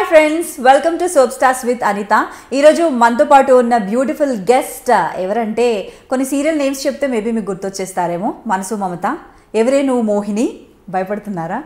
Friends, welcome to soap stars with Anitha. ఈరోజు మనతో పాటు ఉన్న బ్యూటిఫుల్ గెస్ట్ ఎవరంటే, కొన్ని సీరియల్ నేమ్స్ చెప్తే మేబీ మీకు గుర్తొచ్చేస్తారేమో. మనసు మమత, ఎవరే నువ్వు మోహిని. భయపడుతున్నారా?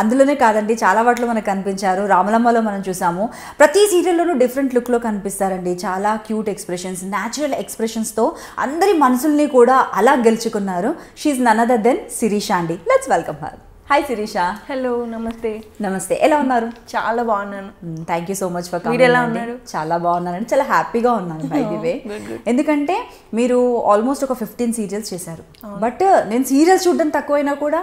అందులోనే కాదండి, చాలా వాటిలో మనకు కనిపించారు. రామలమ్మలో మనం చూసాము. ప్రతి సీరియల్లోనూ డిఫరెంట్ లుక్లో కనిపిస్తారండి. చాలా క్యూట్ ఎక్స్ప్రెషన్స్, న్యాచురల్ ఎక్స్ప్రెషన్స్తో అందరి మనసుల్ని కూడా అలా గెలుచుకున్నారు. She none other than Sirisha అండి. Let's welcome her. Hi Sirisha. Hello, namaste. Namaste, ఎలా ఉన్నారు? చాలా బాగున్నాను. Thank you so much for coming. మీరు ఎలా ఉన్నారు? చాలా బాగున్నానండి, చాలా హ్యాపీగా ఉన్నాను బై ది వే. ఎందుకంటే మీరు ఆల్మోస్ట్ ఒక 15 సీరియల్స్ చేశారు. బట్ నేను సీరియల్స్ చూడడం తక్కువైనా కూడా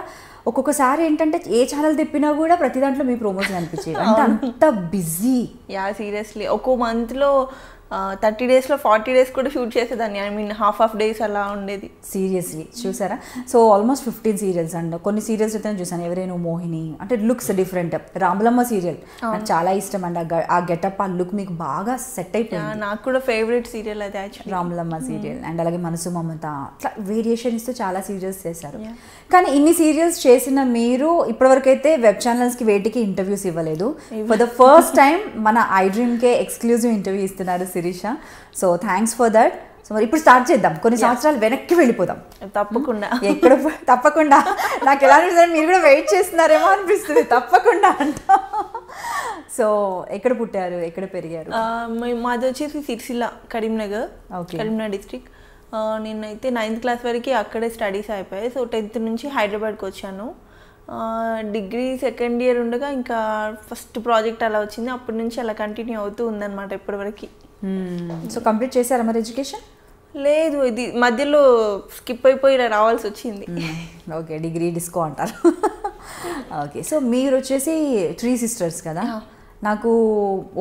ఒక్కొక్కసారి ఏంటంటే ఏ ఛానల్ తిప్పినా కూడా ప్రతి దాంట్లో మీ ప్రోమోషన్ అనిపించేవి. అంటే అంత బిజీ. యా, సీరియస్లీ ఒక్కో మంత్లో 30 డేస్లో 40 డేస్ కూడా షూట్ చేసేదాన్ని. ఐ మీన్ హాఫ్ డేస్ అలా ఉండేది. సీరియస్లీ చూసారా? సో ఆల్మోస్ట్ 15 సీరియల్స్ అండ్ కొన్ని సీరియల్స్ అయితే నేను చూసాను. ఎవరైనా మోహిని అంటే లుక్స్ డిఫరెంట్. రామలమ్మ సీరియల్ నాకు చాలా ఇష్టం అండి. ఆ గెటప్, ఆ లుక్ మీకు బాగా సెట్ అయిపోయింది. నాకు కూడా ఫేవరెట్ సీరియల్ అది యాక్చువల్లీ రామలమ్మ సీరియల్. అండ్ అలాగే మనసు మమత, అట్లా వేరియేషన్ ఇస్తూ చాలా సీరియల్స్ చేశారు. కానీ ఇన్ని సీరియల్స్ చేసిన మీరు ఇప్పటివరకు అయితే వెబ్ ఛానల్స్కి వేటికి ఇంటర్వ్యూస్ ఇవ్వలేదు. ఫర్ ద ఫస్ట్ టైం మన ఐ డ్రీమ్కే ఎక్స్క్లూజివ్ ఇంటర్వ్యూ ఇస్తున్నారు Sirisha. So thanks for that. So మరి ఇప్పుడు స్టార్ట్ చేద్దాం. కొన్ని సంవత్సరాలు వెనక్కి వెళ్ళిపోదాం. తప్పకుండా. తప్పకుండా. నాకు ఎలా అనిపిస్తుంది, మీరు కూడా వెయిట్ చేస్తున్నారేమో అనిపిస్తుంది. తప్పకుండా అంట. సో ఎక్కడ పుట్టారు, ఎక్కడ పెరిగారు? మాది వచ్చేసి సిరిసిల్ల, కరీంనగర్. కరీంనగర్ డిస్ట్రిక్ట్. నేనైతే 9th క్లాస్ వరకు అక్కడే స్టడీస్ అయిపోయాయి. సో 10th నుంచి హైదరాబాద్కి వచ్చాను. డిగ్రీ సెకండ్ ఇయర్ ఉండగా ఇంకా ఫస్ట్ ప్రాజెక్ట్ అలా వచ్చింది. అప్పటి నుంచి అలా కంటిన్యూ అవుతూ ఉందన్నమాట ఇప్పటివరకు. సో కంప్లీట్ చేశారా మరి ఎడ్యుకేషన్? లేదు, ఇది మధ్యలో స్కిప్ అయిపోయి ఇలా రావాల్సి వచ్చింది. ఓకే, డిగ్రీ డిస్కో అంటారు. ఓకే, సో మీరు వచ్చేసి 3 సిస్టర్స్ కదా? నాకు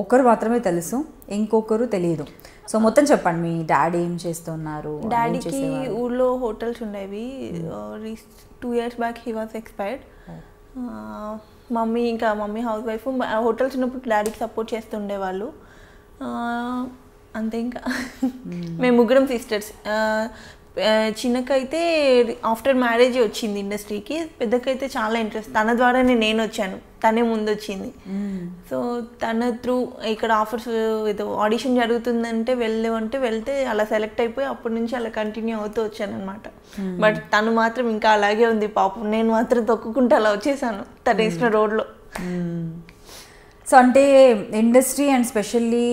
ఒకరు మాత్రమే తెలుసు, ఇంకొకరు తెలియదు. సో మొత్తం చెప్పండి, మీ డాడీ ఏం చేస్తున్నారు? డాడీకి ఊళ్ళో హోటల్స్ ఉండేవి. 2 years back he was expired. Mummy house wife. Hotels ఉన్నప్పుడు డాడీకి సపోర్ట్ చేస్తుండేవాళ్ళు. అంతే. ఇంకా మేము ముగ్గురం సిస్టర్స్. చిన్నకైతే ఆఫ్టర్ మ్యారేజ్ వచ్చింది ఇండస్ట్రీకి. పెద్దకైతే చాలా ఇంట్రెస్ట్. తన ద్వారానే నేను వచ్చాను, తనే ముందు వచ్చింది. సో తన త్రూ ఇక్కడ ఆఫర్స్ ఏదో ఆడిషన్ జరుగుతుందంటే వెళ్తే అలా సెలెక్ట్ అయిపోయి అప్పటి నుంచి అలా కంటిన్యూ అవుతూ వచ్చాను అనమాట. బట్ తను మాత్రం ఇంకా అలాగే ఉంది పాపం. నేను మాత్రం తొక్కుకుంటూ అలా వచ్చేసాను తన ఇష్టం రోడ్లో. సో అంటే ఇండస్ట్రీ అండ్ స్పెషల్లీ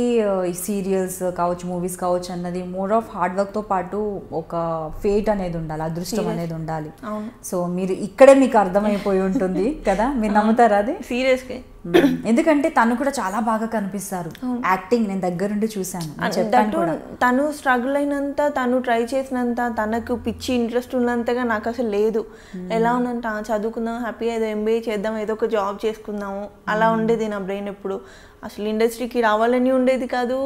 సీరియల్స్ కావచ్చు, మూవీస్ కావచ్చు అన్నది మోర్ ఆఫ్ హార్డ్ వర్క్తో పాటు ఒక ఫేట్ అనేది ఉండాలి, అదృష్టం అనేది ఉండాలి. సో మీరు ఇక్కడే మీకు అర్థమైపోయి ఉంటుంది కదా? మీరు నమ్ముతారా అది? సీరియస్గా. ఎందుకంటే తను కూడా చాలా బాగా కనిపిస్తారు. యాక్టింగ్ నేను దగ్గరుండి చూసాను. తను స్ట్రగుల్ అయినంత, తను ట్రై చేసినంత, తనకు పిచ్చి ఇంట్రెస్ట్ ఉన్నంతగా నాకు అసలు లేదు. ఎలా ఉందంట, చదువుకుందాం, హ్యాపీగా ఏదో MBA చేద్దాం, ఏదో ఒక జాబ్ చేసుకుందాము, అలా ఉండేది నా బ్రెయిన్ ఎప్పుడు. అసలు ఇండస్ట్రీకి రావాలని ఉండేది కాదు.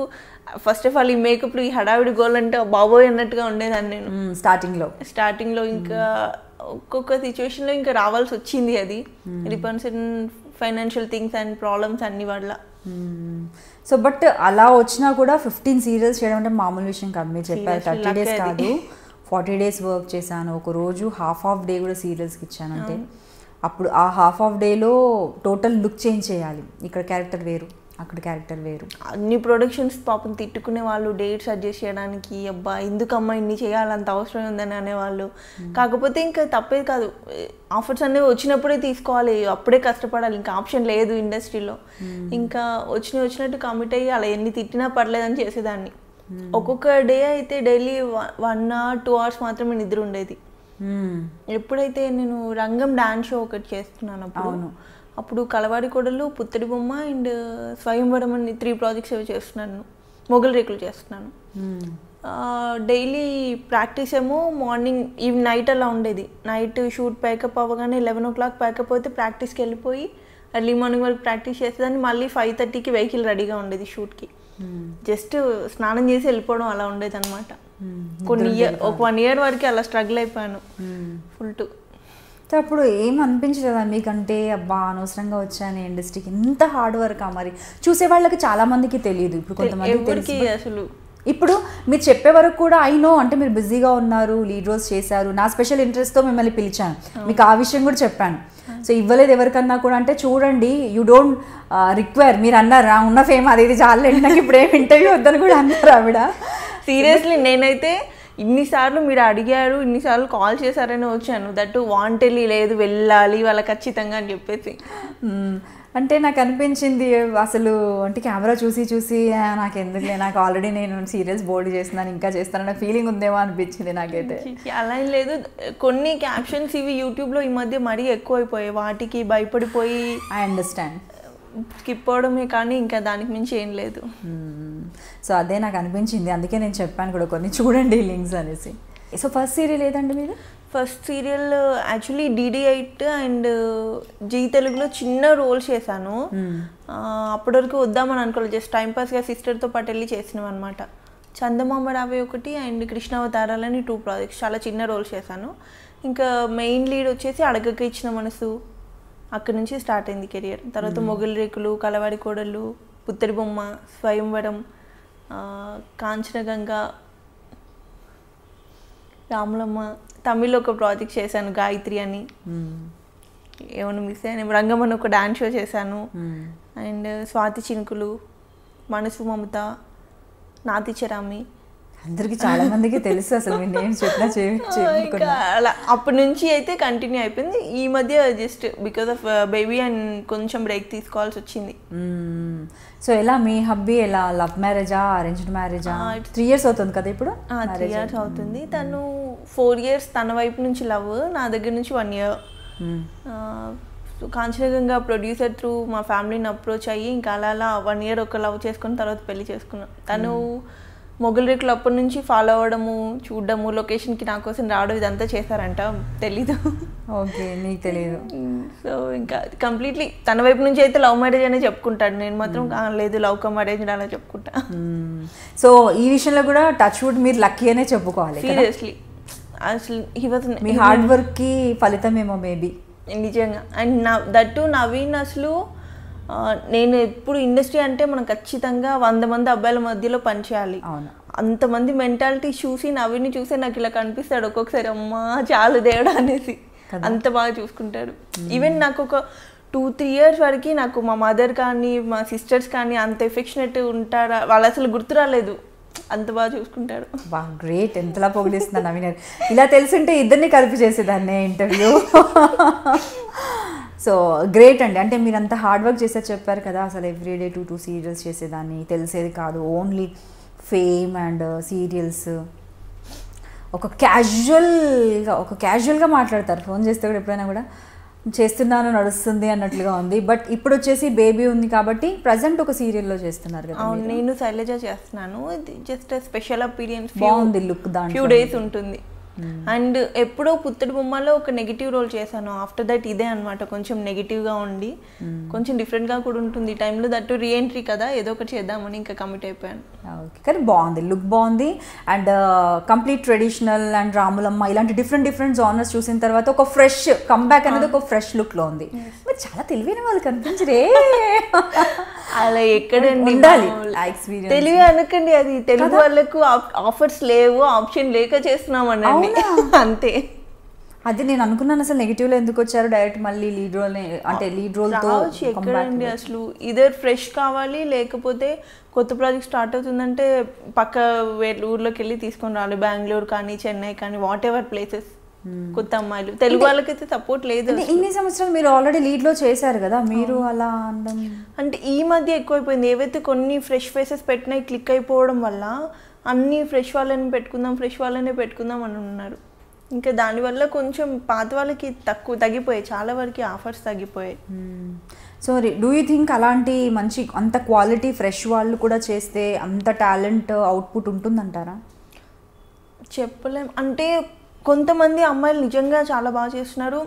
ఫస్ట్ ఆఫ్ ఆల్ ఈ మేకప్లు, ఈ హడావిడి గోల్ అంటే బాబోయ్ అన్నట్టుగా ఉండేదాన్ని నేను స్టార్టింగ్లో. ఇంకా ఒక్కొక్క సిచ్యువేషన్లో ఇంకా రావాల్సి వచ్చింది. అది depends in financial things and problems అన్ని వల్ల. సో బట్ అలా వచ్చినా కూడా 15 సీరియల్స్ చేయడం అంటే మామూలు విషయం కాదు. మీరు చెప్పారు 30 days కాదు, 40 days వర్క్ చేశాను. ఒక రోజు హాఫ్ డే కూడా సీరియల్స్కి ఇచ్చాను. అంటే అప్పుడు ఆ హాఫ్ డేలో టోటల్ లుక్ చేంజ్ చేయాలి. ఇక్కడ క్యారెక్టర్ వేరు, అక్కడ క్యారెక్టర్ వేరు. అన్ని ప్రొడక్షన్స్ పాపం తిట్టుకునే వాళ్ళు, డేట్స్ అడ్జస్ట్ చేయడానికి. అబ్బా ఎందుకమ్మా ఇన్ని చేయాలంత అవసరం ఉందని అనేవాళ్ళు. కాకపోతే ఇంకా తప్పేది కాదు, ఆఫర్స్ అనేవి వచ్చినప్పుడే తీసుకోవాలి, అప్పుడే కష్టపడాలి, ఇంకా ఆప్షన్ లేదు ఇండస్ట్రీలో. ఇంకా వచ్చినట్టు కమిట్ అయ్యి అలా ఎన్ని తిట్టినా పర్లేదని చేసేదాన్ని. ఒక్కొక్క డే అయితే డైలీ 1 or 2 hours మాత్రమే నిద్ర ఉండేది. ఎప్పుడైతే నేను రంగం డాన్స్ షో ఒకటి చేస్తున్నాను అప్పుడు కలవాడి కోడలు, పుత్తడి బొమ్మ అండ్ స్వయంవరం అని 3 projects చేస్తున్నాను. మొగల్ రేకులు చేస్తున్నాను. డైలీ ప్రాక్టీస్ ఏమో మార్నింగ్ నైట్ అలా ఉండేది. నైట్ షూట్ ప్యాకప్ అవ్వగానే 11 o'clock ప్యాకప్ అయితే ప్రాక్టీస్కి వెళ్ళిపోయి ఎర్లీ మార్నింగ్ వరకు ప్రాక్టీస్ చేసేదాన్ని. మళ్ళీ 5:30కి వెహికల్ రెడీగా ఉండేది షూట్కి. జస్ట్ స్నానం చేసి వెళ్ళిపోవడం అలా ఉండేది అనమాట. ఒక 1 year వరకు అలా స్ట్రగుల్ అయిపోయాను ఫుల్ టు. సో అప్పుడు ఏం అనిపించలేదా మీకంటే, అబ్బా అనవసరంగా వచ్చాను ఇండస్ట్రీకి, ఇంత హార్డ్ వర్క్? మరి చూసే వాళ్ళకి చాలా మందికి తెలియదు. ఇప్పుడు కొంతమంది అసలు ఇప్పుడు మీరు చెప్పే వరకు కూడా అయినో అంటే మీరు బిజీగా ఉన్నారు, లీడ్ రోల్స్ చేశారు, నా స్పెషల్ ఇంట్రెస్ట్తో మిమ్మల్ని పిలిచాను, మీకు ఆ విషయం కూడా చెప్పాను. సో ఇవ్వలేదు ఎవరికన్నా కూడా అంటే చూడండి, యూ డోంట్ రిక్వైర్, మీరు అన్నారు ఉన్న ఫేమ్ అది ఇది చాలండి నాకు ఇప్పుడు ఏమి ఇంటర్వ్యూ వద్దని కూడా అన్నారు ఆవిడ. సీరియస్లీ నేనైతే ఇన్నిసార్లు మీరు అడిగారు, ఇన్నిసార్లు కాల్ చేశారని వచ్చాను. దట్టు వాంటెళ్ళి లేదు వెళ్ళాలి వాళ్ళ ఖచ్చితంగా అని చెప్పేసి. అంటే నాకు అనిపించింది అసలు అంటే కెమెరా చూసి చూసి నాకు ఎందుకులే, నాకు ఆల్రెడీ నేను సీరియల్స్ బోల్డ్ చేస్తున్నాను ఇంకా చేస్తానన్న ఫీలింగ్ ఉందేమో అనిపించింది నాకైతే. అలా ఏం లేదు, కొన్ని క్యాప్షన్స్ ఇవి యూట్యూబ్లో ఈ మధ్య మరీ ఎక్కువైపోయాయి, వాటికి భయపడిపోయి ఐ అండర్స్టాండ్ స్కిప్ అవడమే కానీ ఇంకా దానికి మించి ఏం లేదు. సో అదే నాకు అనిపించింది, అందుకే నేను చెప్పాను కూడా కొన్ని చూడండి లింక్స్ అనేసి. సో ఫస్ట్ సీరియల్ ఏదండి మీరు? First serial actually DD8 and Zee తెలుగులో చిన్న రోల్స్ చేశాను. అప్పటి వరకు వద్దామని అనుకోలేదు, జస్ట్ టైంపాస్గా సిస్టర్తో పాటు వెళ్ళి చేసినాం అనమాట. చందమామ రావే ఒకటి అండ్ కృష్ణావతారాలని 2 ప్రాజెక్ట్స్, చాలా చిన్న రోల్స్ చేశాను. ఇంకా మెయిన్ లీడ్ వచ్చేసి అడగక ఇచ్చిన మనసు, అక్కడి నుంచి స్టార్ట్ అయింది కెరియర్. తర్వాత మొగలి రేకులు, కలవాడి కోడళ్ళు, పుత్తడి బొమ్మ, స్వయంవరం, కాంచనగంగ, రాములమ్మ, తమిళ్లో ఒక ప్రాజెక్ట్ చేశాను గాయత్రి అని, ఏమన్నా మిస్ అయ్యాను, రంగమని ఒక డాన్స్ షో చేశాను, అండ్ స్వాతి చినుకులు, మనసు మమత, నాతి చరామి. అందరికి చాలా మందికి తెలుసు అసలు మీ నేమ్స్ చెప్పినా అలా అప్పటి నుంచి అయితే కంటిన్యూ అయిపోయింది. ఈ మధ్య just because of baby and కొంచెం బ్రేక్ తీసుకోవాల్సి వచ్చింది. సో ఎలా మీ హబ్బీ ఎలా, లవ్ మ్యారేజా అరేంజ్డ్ మ్యారేజా? 3 years అవుతుంది కదా ఇప్పుడు? 3 years అవుతుంది. తను 4 years తన వైపు నుంచి లవ్, నా దగ్గర నుంచి 1 year. కాంచనగంగా ప్రొడ్యూసర్ త్రూ మా ఫ్యామిలీని అప్రోచ్ అయ్యి ఇంకా అలా 1 year ఒక లవ్ చేసుకుని తర్వాత పెళ్లి చేసుకున్నాం. తను మొగలి రేకులు అప్పటి నుంచి ఫాలో అవ్వడము, చూడడము, లొకేషన్కి నా కోసం రావడం ఇదంతా చేశారంట, తెలీదు. ఓకే, నీకు తెలియదు. సో ఇంకా కంప్లీట్లీ తన వైపు నుంచి అయితే లవ్ మ్యారేజ్ అనే చెప్పుకుంటాడు, నేను మాత్రం లేదు లవ్ కమ్ అరేంజ్ అలా చెప్పుకుంటా. సో ఈ విషయంలో కూడా టచ్ వుడ్ మీరు లక్కీ అనే చెప్పుకోవాలి. సీరియస్లీ అసలు మీ హార్డ్ వర్క్కి ఫలితం ఏమో మేబీ నిజంగా. అండ్ దట్టు నవీన్ అసలు నేను ఎప్పుడు ఇండస్ట్రీ అంటే మనం ఖచ్చితంగా 100 మంది అబ్బాయిల మధ్యలో పనిచేయాలి, అంతమంది మెంటాలిటీ చూసి నవీన్ని చూసి నాకు ఇలా కనిపిస్తాడు ఒక్కొక్కసారి, అమ్మా చాలు దేవుడా అనేసి, అంత బాగా చూసుకుంటాడు. ఈవెన్ నాకు ఒక 2-3 years వరకు నాకు మా మదర్ కానీ మా సిస్టర్స్ కానీ అంత ఎఫెక్షనేట్ ఉంటారా, వాళ్ళు అసలు గుర్తు రాలేదు, అంత బాగా చూసుకుంటాడు. బా గ్రేట్, ఎంతలా పొగిడిస్తున్నాను నవీన్. ఇలా తెలుసుంటే ఇద్దరిని కలిపి చేసేదాన్ని ఇంటర్వ్యూ. సో గ్రేట్ అండి, అంటే మీరు అంత హార్డ్ వర్క్ చేసేది చెప్పారు కదా, అసలు ఎవ్రీడే 2 సీరియల్స్ చేసేదాన్ని, తెలిసేది కాదు ఓన్లీ ఫేమ్ అండ్ సీరియల్స్. ఒక క్యాజువల్గా మాట్లాడతారు, ఫోన్ చేస్తే కూడా ఎప్పుడైనా కూడా చేస్తున్నాను నడుస్తుంది అన్నట్లుగా ఉంది. బట్ ఇప్పుడు వచ్చేసి బేబీ ఉంది కాబట్టి ప్రజెంట్ ఒక సీరియల్లో చేస్తున్నారు కదా. నేను శైలజ చేస్తున్నాను, జస్ట్ స్పెషల్ అపీరియన్స్, బాగుంది లుక్, దాంట్లో ఫ్యూ డేస్ ఉంటుంది. అండ్ ఎప్పుడో పుత్తడి బొమ్మలో ఒక నెగిటివ్ రోల్ చేశాను, ఆఫ్టర్ దట్ ఇదే అనమాట, కొంచెం నెగిటివ్గా ఉండి కొంచెం డిఫరెంట్గా కూడా ఉంటుంది ఈ టైంలో. దట్టు రీఎంట్రీ కదా, ఏదో ఒకటి చేద్దామని ఇంకా కమిట్ అయిపోయాను. ఓకే, కానీ బాగుంది, లుక్ బాగుంది. And complete traditional and Ramulamma ఇలాంటి డిఫరెంట్ జానర్స్ చూసిన తర్వాత ఒక ఫ్రెష్ కంబ్యాక్ అనేది ఒక ఫ్రెష్ లుక్లో ఉంది. మీరు చాలా తెలివైన వాళ్ళు కనిపించరే. అలా ఎక్కడండి ఉండాలి తెలివి అనకండి, అది తెలుగు వాళ్ళకు ఆఫర్స్ లేవు, ఆప్షన్ లేక చేస్తున్నాం అనండి అంతే. అది నేను అనుకున్నాను, అసలు నెగిటివ్ లో ఎందుకు వచ్చారు, డైరెక్ట్ మళ్ళీ లీడ్ రోల్, అంటే లీడ్ రోల్ తో ఎక్కడండి అసలు. ఇదర్ ఫ్రెష్ కావాలి, లేకపోతే కొత్త ప్రాజెక్ట్ స్టార్ట్ అవుతుందంటే పక్క ఊర్లోకి వెళ్ళి తీసుకొని రావాలి, బెంగళూరు కానీ చెన్నై కానీ వాట్ ఎవర్ ప్లేసెస్. కొత్త అమ్మాయిలు తెలుగు వాళ్ళకైతే సపోర్ట్ లేదు. ఇన్ని సంవత్సరాలు మీరు ఆల్రెడీ లీడ్ లో చేశారు కదా, మీరు అలా అనడం అంటే ఈ మధ్య ఎక్కువైపోయింది. ఏవైతే కొన్ని ఫ్రెష్ ఫేసెస్ పెట్టినాయి క్లిక్ అయిపోవడం వల్ల అన్ని ఫ్రెష్ వాళ్ళని పెట్టుకుందాం అని ఉన్నారు. ఇంకా దానివల్ల కొంచెం పాత వాళ్ళకి తగ్గిపోయాయి, చాలా వరకు ఆఫర్స్ తగ్గిపోయాయి. సో డూ యూ థింక్ అలాంటి మంచి అంత క్వాలిటీ ఫ్రెష్ వాళ్ళు కూడా చేస్తే అంత టాలెంట్ అవుట్పుట్ ఉంటుందంటారా? చెప్పలేం, అంటే కొంతమంది అమ్మాయిలు నిజంగా చాలా బాగా చేస్తున్నారు,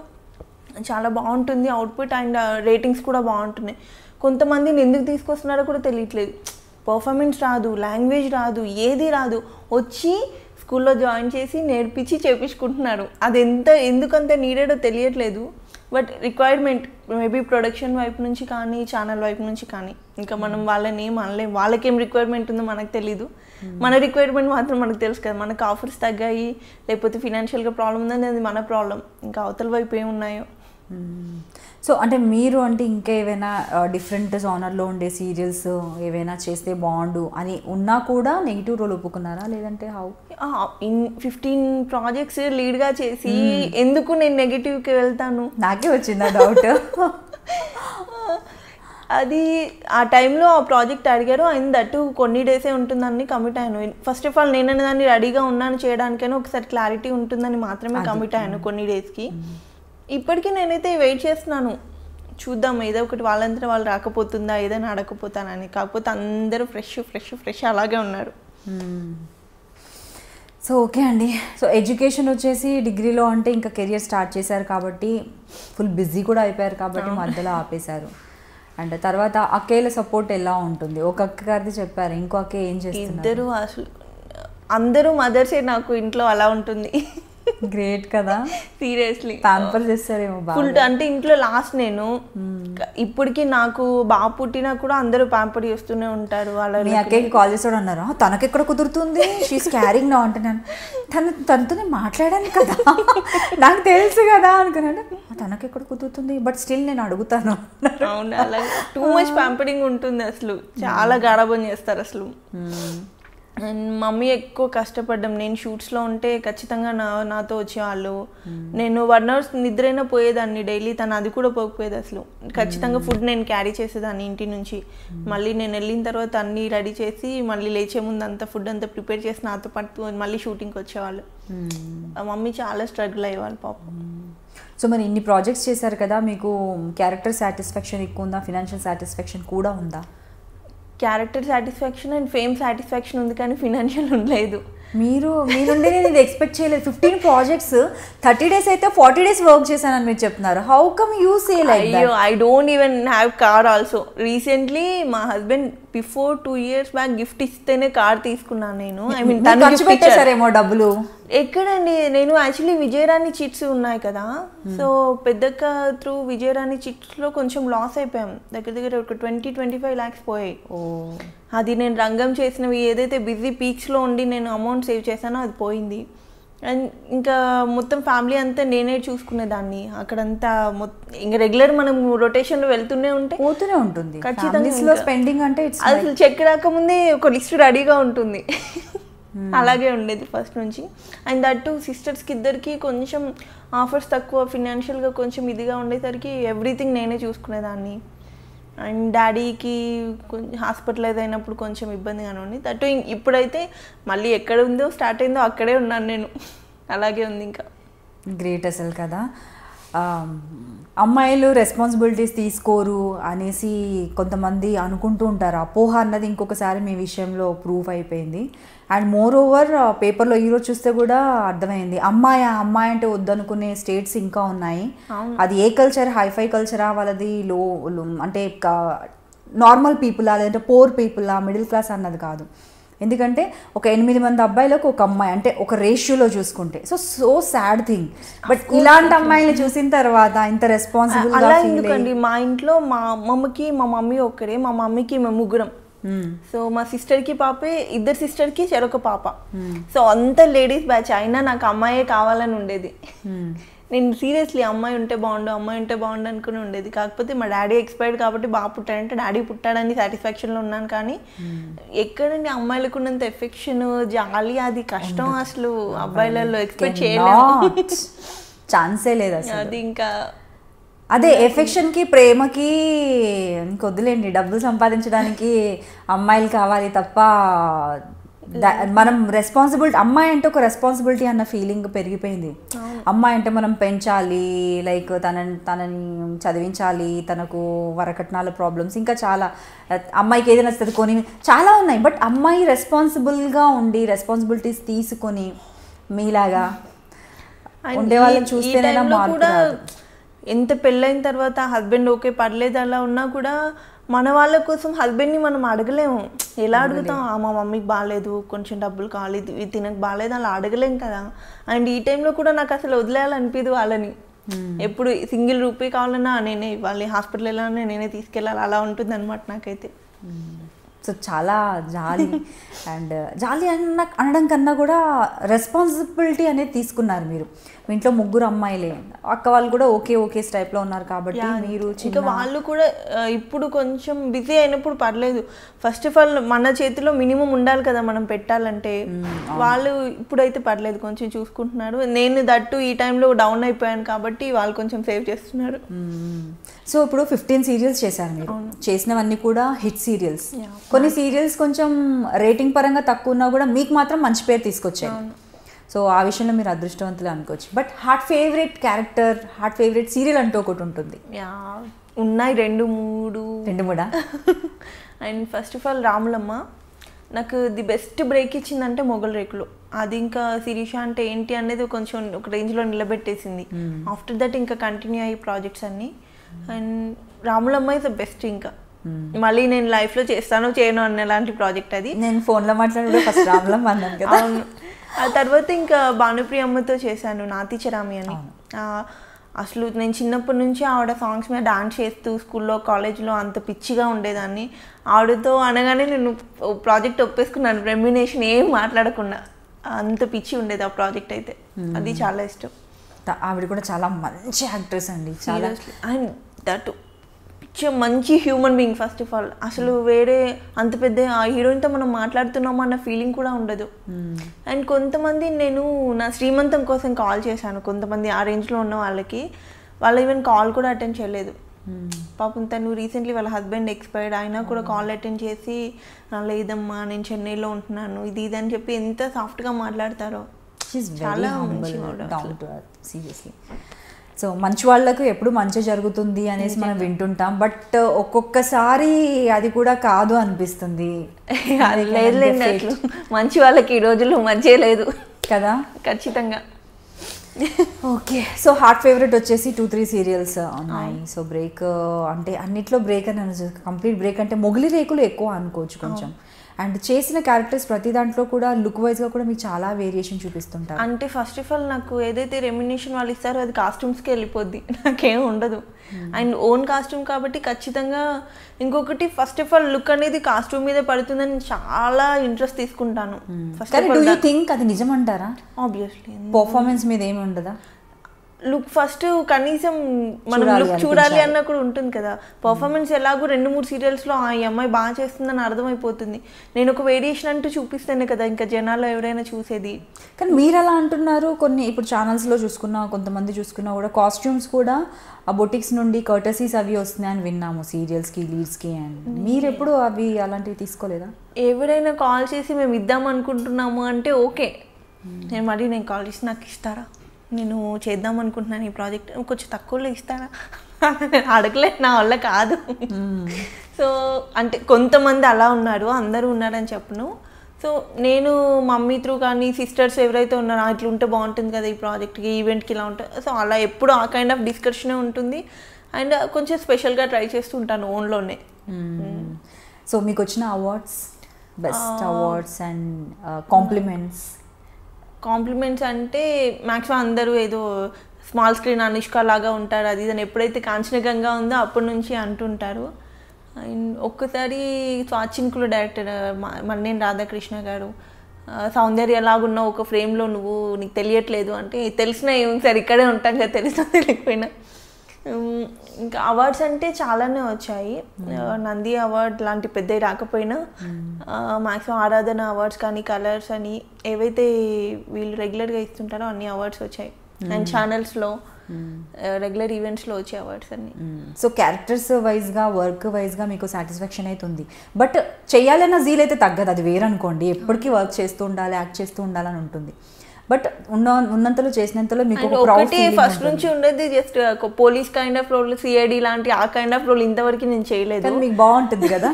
చాలా బాగుంటుంది అవుట్పుట్ అండ్ రేటింగ్స్ కూడా బాగుంటున్నాయి. కొంతమందిని ఎందుకు తీసుకొస్తున్నారో కూడా తెలియట్లేదు, పర్ఫార్మెన్స్ రాదు, లాంగ్వేజ్ రాదు, ఏది రాదు, వచ్చి స్కూల్లో జాయిన్ చేసి నేర్పించి చేపించుకుంటున్నారు. అది ఎందుకంత నీడెడో తెలియట్లేదు. బట్ రిక్వైర్మెంట్ మేబీ ప్రొడక్షన్ వైపు నుంచి కానీ ఛానల్ వైపు నుంచి కానీ, ఇంకా మనం వాళ్ళని ఏం అనలేం, వాళ్ళకేం రిక్వైర్మెంట్ ఉందో మనకు తెలీదు. మన రిక్వైర్మెంట్ మాత్రం మనకు తెలుసు కదా, మనకు ఆఫర్స్ తగ్గాయి లేకపోతే ఫినాన్షియల్గా ప్రాబ్లం ఉందని అది మన ప్రాబ్లం, ఇంకా అవతల వైపు ఏమున్నాయో. సో అంటే మీరు అంటే ఇంకా ఏవైనా డిఫరెంట్ జానర్లో ఉండే సీరియల్స్ ఏవైనా చేస్తే బాగుండు అని ఉన్నా కూడా నెగిటివ్ రోల్ ఒప్పుకున్నారా, లేదంటే హౌ? 15 ప్రాజెక్ట్స్ లీడ్గా చేసి ఎందుకు నేను నెగిటివ్కి వెళ్తాను? నాకే వచ్చిందా డౌట్. అది ఆ టైంలో ఆ ప్రాజెక్ట్ అడిగారు, ఆయన దట్టు కొన్ని డేసే ఉంటుందని కమిట్ అయ్యాను. ఫస్ట్ ఆఫ్ ఆల్ నేను దాన్ని రెడీగా ఉన్నాను చేయడానికైనా ఒకసారి క్లారిటీ ఉంటుందని మాత్రమే కమిట్ అయ్యాను కొన్ని డేస్కి. ఇప్పటికీ నేనైతే వెయిట్ చేస్తున్నాను, చూద్దాం ఏదో ఒకటి వాళ్ళంతా వాళ్ళు రాకపోతుందా, ఏదైనా అడగకపోతానని. కాకపోతే అందరూ ఫ్రెష్ అలాగే ఉన్నారు. సో ఓకే అండి. సో ఎడ్యుకేషన్ వచ్చేసి డిగ్రీలో అంటే ఇంకా కెరియర్ స్టార్ట్ చేశారు కాబట్టి ఫుల్ బిజీ కూడా అయిపోయారు కాబట్టి మధ్యలో ఆపేశారు. అండ్ తర్వాత అక్కేల సపోర్ట్ ఎలా ఉంటుంది? ఒక అక్క గారిది చెప్పారు, ఇంకో అక్క ఏం చేస్తారు? ఇద్దరు అసలు అందరూ మదర్సే నాకు ఇంట్లో అలా ఉంటుంది. గ్రేట్ కదా, సీరియస్లీ ప్యాంపర్ చేస్తారేమో ఫుల్. అంటే ఇంట్లో లాస్ట్ నేను, ఇప్పటికి నాకు బాగా పుట్టినా కూడా అందరూ ప్యాంపర్ చేస్తూనే ఉంటారు. వాళ్ళ మీ అక్కకి కాల్ చేసాడు అన్నారు, తనకెక్కడ కుదురుతుంది, షీస్ క్యారింగ్ నా అంటున్నాను. తనతో నేను మాట్లాడాను కదా, నాకు తెలుసు కదా అనుకున్నాను. తనకెక్కడ కుదురుతుంది, బట్ స్టిల్ నేను అడుగుతాను. అవును, అలాగే టూ మచ్ ప్యాంపరింగ్ ఉంటుంది అసలు, చాలా గారాబం చేస్తారు అసలు. అండ్ మమ్మీ ఎక్కువ కష్టపడ్డాం. నేను షూట్స్లో ఉంటే ఖచ్చితంగా నాతో వచ్చేవాళ్ళు. నేను 1 hour నిద్రైనా పోయేదాన్ని డైలీ, తను అది కూడా పోకపోయేది అసలు. ఖచ్చితంగా ఫుడ్ నేను క్యారీ చేసేదాన్ని ఇంటి నుంచి. మళ్ళీ నేను వెళ్ళిన తర్వాత అన్నీ రెడీ చేసి మళ్ళీ లేచే ముందు అంతా ఫుడ్ అంతా ప్రిపేర్ చేసి నాతో పాటు మళ్ళీ షూటింగ్కి వచ్చేవాళ్ళు. మమ్మీ చాలా స్ట్రగుల్ అయ్యేవాళ్ళు పాపం. సో మరి ఇన్ని ప్రాజెక్ట్స్ చేశారు కదా, మీకు క్యారెక్టర్ సాటిస్ఫాక్షన్ ఎక్కువ ఉందా, ఫినాన్షియల్ సాటిస్ఫాక్షన్ కూడా ఉందా? Character satisfaction and fame satisfaction ఉంది, కానీ ఫినాన్షియల్ ఉండలేదు. మీ నుండి నేను ఇది ఎక్స్పెక్ట్ చేయలేదు. 15 ప్రాజెక్ట్స్ 30 days అయితే 40 days వర్క్ చేశానని మీరు చెప్తున్నారు. How come you say like that? అయ్యో, I don't even have car also. Recently మా husband before 2 years back gift ఇస్తేనే కార్ తీసుకున్నాను నేను. ఐ మీన్ ఖర్చు పెట్టేశారేమో డబ్బులు. ఎక్కడండి, నేను యాక్చువల్లీ విజయరాణి చిట్స్ ఉన్నాయి కదా, సో పెద్దక్క త్రూ విజయరాణి చిట్స్లో కొంచెం లాస్ అయిపోయాం. దగ్గర ఒక 20-25 lakhs పోయాయి. అది నేను రంగం చేసినవి ఏదైతే బిజీ పీక్స్లో ఉండి నేను అమౌంట్ సేవ్ చేశానో అది పోయింది. అండ్ ఇంకా మొత్తం ఫ్యామిలీ అంతా నేనే చూసుకునేదాన్ని. అక్కడంతా ఇంకా రెగ్యులర్ మనం రొటేషన్లో వెళ్తూనే ఉంటే పోతూనే ఉంటుంది ఖచ్చితంగా. స్పెండింగ్ అంటే అసలు చెక్ రాకముందే ఒక లిస్ట్ రెడీగా ఉంటుంది. అలాగే ఉండేది ఫస్ట్ నుంచి. అండ్ దట్టు సిస్టర్స్కి ఇద్దరికి కొంచెం ఆఫర్స్ తక్కువ, ఫినాన్షియల్గా కొంచెం ఇదిగా ఉండేసరికి ఎవ్రీథింగ్ నేనే చూసుకునేదాన్ని. అండ్ డాడీకి కొంచెం హాస్పిటలైజ్ అయినప్పుడు కొంచెం ఇబ్బందిగానే ఉంది. దట్టు ఇప్పుడైతే మళ్ళీ ఎక్కడ ఉందో స్టార్ట్ అయిందో అక్కడే ఉన్నాను నేను. అలాగే ఉంది ఇంకా. గ్రేట్ అసలు కదా. అమ్మాయిలు రెస్పాన్సిబిలిటీస్ తీసుకోరు అనేసి కొంతమంది అనుకుంటూ ఉంటారు. అపోహ అన్నది ఇంకొకసారి మీ విషయంలో ప్రూఫ్ అయిపోయింది. అండ్ మోర్ ఓవర్ పేపర్లో ఈరోజు చూస్తే కూడా అర్థమైంది, అమ్మాయి అంటే వద్దనుకునే స్టేట్స్ ఇంకా ఉన్నాయి. అది ఏ కల్చర్, హైఫై కల్చరా వాళ్ళది, లో అంటే నార్మల్ పీపుల్ లేదంటే పోర్ పీపుల్, మిడిల్ క్లాస్ అన్నది కాదు. ఎందుకంటే ఒక 8 మంది అబ్బాయిలకు ఒక అమ్మాయి అంటే ఒక రేషియోలో చూసుకుంటే సో సాడ్ థింగ్. బట్ ఇలాంటి అమ్మాయిని చూసిన తర్వాత ఇంత రెస్పాన్సిబుల్ అలా ఎందుకండి, మా ఇంట్లో మా మమ్మీ ఒక్కరే, మా మమ్మీకి మేము ముగ్గురం. సో మా సిస్టర్కి పాపే, ఇద్దరు సిస్టర్కి చెరొక పాప. సో అంత లేడీస్ బ్యాచ్ అయినా నాకు అమ్మాయే కావాలని ఉండేది. నేను సీరియస్లీ అమ్మాయి ఉంటే బాగుండు అనుకుని ఉండేది. కాకపోతే మా డాడీ ఎక్స్పైర్డ్ కాబట్టి బాగా పుట్టాడంటే డాడీ పుట్టాడని సాటిస్ఫాక్షన్లో ఉన్నాను. కానీ ఎక్కడండి అమ్మాయిలకు ఉన్నంత ఎఫెక్షన్, జాలి, అది కష్టం అసలు అబ్బాయిలలో ఎక్స్పెక్ట్ చేయలేము. ఛాన్సే లేదు అసలు. అది ఇంకా అదే ఎఫెక్షన్కి, ప్రేమకి ఇంకొద్దులేండి, డబ్బులు సంపాదించడానికి అమ్మాయిలు కావాలి తప్ప మనం రెస్పాన్సిబిలిటీ, అమ్మాయి అంటే ఒక రెస్పాన్సిబిలిటీ అన్న ఫీలింగ్ పెరిగిపోయింది. అమ్మాయి అంటే మనం పెంచాలి, లైక్ తనని చదివించాలి, తనకు వరకట్నాల ప్రాబ్లమ్స్ ఇంకా చాలా, అమ్మాయికి ఏదైనా నచ్చుతుంది కొని చాలా ఉన్నాయి. బట్ అమ్మాయి రెస్పాన్సిబుల్గా ఉండి రెస్పాన్సిబిలిటీస్ తీసుకొని మీలాగా ఉండే వాళ్ళని చూస్తేనైనా మార్పు రాదు. ఎంత పెళ్ళైన తర్వాత హస్బెండ్ ఓకే పర్లేదు అలా ఉన్నా కూడా మన వాళ్ళ కోసం హస్బెండ్ని మనం అడగలేము. ఎలా అడుగుతాం, మా మమ్మీకి బాగాలేదు, కొంచెం డబ్బులు కావాలి, తినకు బాగాలేదు, అలా అడగలేం కదా. అండ్ ఈ టైంలో కూడా నాకు అసలు వదిలేయాలనిపించదు వాళ్ళని. ఎప్పుడు సింగిల్ రూపీ కావాలన్నా నేనే ఇవ్వాలి, హాస్పిటల్ వెళ్ళాలన్నా నేనే తీసుకెళ్ళాలి, అలా ఉంటుంది అనమాట నాకైతే. సో చాలా జాలి అండ్ జాలి అనడం కన్నా కూడా రెస్పాన్సిబిలిటీ అనేది తీసుకున్నారు మీరు. మీ ఇంట్లో ముగ్గురు అమ్మాయిలే, అక్క వాళ్ళు కూడా ఓకే టైప్లో ఉన్నారు కాబట్టి మీరు ఇంకా వాళ్ళు కూడా ఇప్పుడు కొంచెం బిజీ అయినప్పుడు పర్లేదు. ఫస్ట్ ఆఫ్ ఆల్ మన చేతిలో మినిమం ఉండాలి కదా మనం పెట్టాలంటే. వాళ్ళు ఇప్పుడైతే పర్లేదు, కొంచెం చూసుకుంటున్నారు. నేను దట్టు ఈ టైంలో డౌన్ అయిపోయాను కాబట్టి వాళ్ళు కొంచెం సేవ్ చేస్తున్నారు. సో ఇప్పుడు 15 సీరియల్స్ చేశారు మీరు, చేసినవన్నీ కూడా హిట్ సీరియల్స్. కొన్ని సీరియల్స్ కొంచెం రేటింగ్ పరంగా తక్కువ ఉన్నా కూడా మీకు మాత్రం మంచి పేరు తీసుకొచ్చాయి. సో ఆ విషయంలో మీరు అదృష్టవంతులు అనుకోవచ్చు. But heart favourite character, heart favourite serial అంటూ ఒకటి ఉంటుంది. ఉన్నాయి 2-3 and first of all Ramulamma నాకు ది బెస్ట్ బ్రేక్ ఇచ్చిందంటే మొగల్ రేకులు. అది ఇంకా శిరీష అంటే ఏంటి అనేది కొంచెం ఒక రేంజ్లో నిలబెట్టేసింది. ఆఫ్టర్ దట్ ఇంకా కంటిన్యూ అయ్యే ప్రాజెక్ట్స్ అన్నీ. And Ramulamma is the best. ఇంకా మళ్ళీ నేను లైఫ్లో చేస్తానో చేయను అన్నలాంటి ప్రాజెక్ట్ అది. నేను ఫోన్లో మాట్లాడే ఫస్ట్ రాములమ్మ అన్నాను కదా. అవును. ఆ తర్వాత ఇంకా భానుప్రియ అమ్మతో చేశాను నాతి చరామి అని. అసలు నేను చిన్నప్పటి నుంచి ఆవిడ సాంగ్స్ మీద డాన్స్ చేస్తూ స్కూల్లో కాలేజ్లో అంత పిచ్చిగా ఉండేదాన్ని. ఆవిడతో అనగానే నేను ప్రాజెక్ట్ ఒప్పేసుకున్నాను, రెమ్యునేషన్ ఏం మాట్లాడకుండా. అంత పిచ్చి ఉండేది ఆ ప్రాజెక్ట్ అయితే. అది చాలా ఇష్టం. ఆవిడ కూడా చాలా మంచి యాక్ట్రెస్ అండి, చాలా. అండ్ దట్ మంచి human being first of all. అసలు వేరే అంత పెద్ద ఆ హీరోయిన్తో మనం మాట్లాడుతున్నాము అన్న ఫీలింగ్ కూడా ఉండదు. అండ్ కొంతమంది నేను నా శ్రీమంతం కోసం కాల్ చేశాను, కొంతమంది ఆ రేంజ్లో ఉన్న వాళ్ళకి. వాళ్ళు ఈవెన్ కాల్ కూడా అటెండ్ చేయలేదు. పాపం తను రీసెంట్లీ వాళ్ళ హస్బెండ్ ఎక్స్పైర్డ్ అయినా కూడా కాల్ అటెండ్ చేసి లేదమ్మా నేను చెన్నైలో ఉంటున్నాను ఇది అని చెప్పి ఎంత సాఫ్ట్గా మాట్లాడతారో. చాలా సీరియస్లీ. సో మంచి వాళ్ళకు ఎప్పుడు మంచి జరుగుతుంది అనేసి మనం వింటుంటాం, బట్ ఒక్కొక్కసారి అది కూడా కాదు అనిపిస్తుంది. లేదు, మంచి వాళ్ళకి ఈ రోజుల్లో మంచి లేదు కదా. ఖచ్చితంగా. ఓకే. సో హార్ట్ ఫేవరెట్ వచ్చేసి 2-3 సీరియల్స్ ఉన్నాయి. సో బ్రేక్ అంటే అన్నిట్లో బ్రేక్ అని కంప్లీట్ బ్రేక్ అంటే మొగలి రేకులు ఎక్కువ అనుకోవచ్చు కొంచెం. అండ్ చేసిన క్యారెక్టర్స్ ప్రతి దాంట్లో కూడా లుక్ వైజ్గా కూడా మీకు చాలా వేరియేషన్ చూపిస్తుంటారు. అంటే ఫస్ట్ ఆఫ్ ఆల్ నాకు ఏదైతే రెమ్యునేషన్ వాళ్ళు ఇస్తారో అది కాస్ట్యూమ్స్కి వెళ్ళిపోద్ది, నాకేం ఉండదు. అండ్ ఓన్ కాస్ట్యూమ్ కాబట్టి ఖచ్చితంగా. ఇంకొకటి ఫస్ట్ ఆఫ్ ఆల్ లుక్ అనేది కాస్ట్యూమ్ మీద పడుతుందని చాలా ఇంట్రెస్ట్ తీసుకుంటాను. అది నిజమంటారా? ఆబ్వియస్లీ. పర్ఫార్మెన్స్ మీద ఏమి ఉండదా? లుక్ ఫస్ట్ కనీసం మనం లుక్ చూడాలి అన్న కూడా ఉంటుంది కదా. పర్ఫార్మెన్స్ ఎలాగో 2-3 సీరియల్స్లో ఈ అమ్మాయి బాగా చేస్తుందని అర్థమైపోతుంది. నేను ఒక వేరియేషన్ అంటూ చూపిస్తేనే కదా ఇంకా జనాల్లో ఎవరైనా చూసేది. కానీ మీరు ఎలా అంటున్నారు, కొన్ని ఇప్పుడు ఛానల్స్లో చూసుకున్నా కొంతమంది చూసుకున్నా కూడా కాస్ట్యూమ్స్ కూడా ఆ బొటిక్స్ నుండి కర్టసీస్ అవి వస్తున్నాయని విన్నాము సీరియల్స్కి లీడ్స్కి. అండ్ మీరు ఎప్పుడు అవి అలాంటివి తీసుకోలేదా? ఎవరైనా కాల్ చేసి మేము ఇద్దాం అనుకుంటున్నాము అంటే ఓకే, నేను కాల్ చేసి నాకు ఇస్తారా, నేను చేద్దాం అనుకుంటున్నాను ఈ ప్రాజెక్ట్, కొంచెం తక్కువలో ఇస్తారా, నేను అడగలేదు, నా వల్ల కాదు. సో అంటే కొంతమంది అలా ఉన్నారు, అందరూ ఉన్నారని చెప్పను. సో నేను మమ్మీ త్రూ కానీ సిస్టర్స్ ఎవరైతే ఉన్నారో ఇట్లా ఉంటే బాగుంటుంది కదా ఈ ప్రాజెక్ట్కి, ఈవెంట్కి ఇలా ఉంటుంది. సో అలా ఎప్పుడు ఆ కైండ్ ఆఫ్ డిస్కషనే ఉంటుంది. అండ్ కొంచెం స్పెషల్గా ట్రై చేస్తుంటాను ఓన్లోనే. సో మీకు వచ్చిన awards, best awards and compliments అంటే మ్యాక్సిమం అందరూ ఏదో స్మాల్ స్క్రీన్ అనుష్క లాగా ఉంటారు అది ఇది అని ఎప్పుడైతే కాంచనగంగా ఉందో అప్పటి నుంచి అంటుంటారు. అండ్ ఒక్కసారి స్వాచింకులు డైరెక్టర్ మన్నేని రాధాకృష్ణ గారు సౌందర్య ఎలాగున్నా ఒక ఫ్రేమ్లో నీకు తెలియట్లేదు అంటే తెలిసినా ఏమి సార్ ఇక్కడే ఉంటాం కదా, తెలిసినా తెలియకపోయినా. ఇంకా అవార్డ్స్ అంటే చాలానే వచ్చాయి. నంది అవార్డ్ లాంటి పెద్దవి రాకపోయినా మ్యాక్సిమం ఆరాధన అవార్డ్స్ కానీ కలర్స్ అని ఏవైతే వీళ్ళు రెగ్యులర్గా ఇస్తుంటారో అన్ని అవార్డ్స్ వచ్చాయి. అండ్ ఛానల్స్లో రెగ్యులర్ ఈవెంట్స్లో వచ్చే అవార్డ్స్ అన్ని. సో క్యారెక్టర్స్ వైజ్గా వర్క్ వైజ్గా మీకు సాటిస్ఫాక్షన్ అయితే ఉంది, బట్ చెయ్యాలన్న జీల్ అయితే తగ్గదు, అది వేరనుకోండి. ఎప్పటికీ వర్క్ చేస్తూ ఉండాలి, యాక్ట్ చేస్తూ ఉండాలని ఉంటుంది. బట్ ఉన్నంతలో చేసినంతలో మీకు ఒకటి ఫస్ట్ నుంచి ఉండేది just police kind of role, CID లాంటి ఆ కైండ్ ఆఫ్ రోల్ ఇంతవరకు నేను చేయలేదు. మీకు బాగుంటుంది కదా.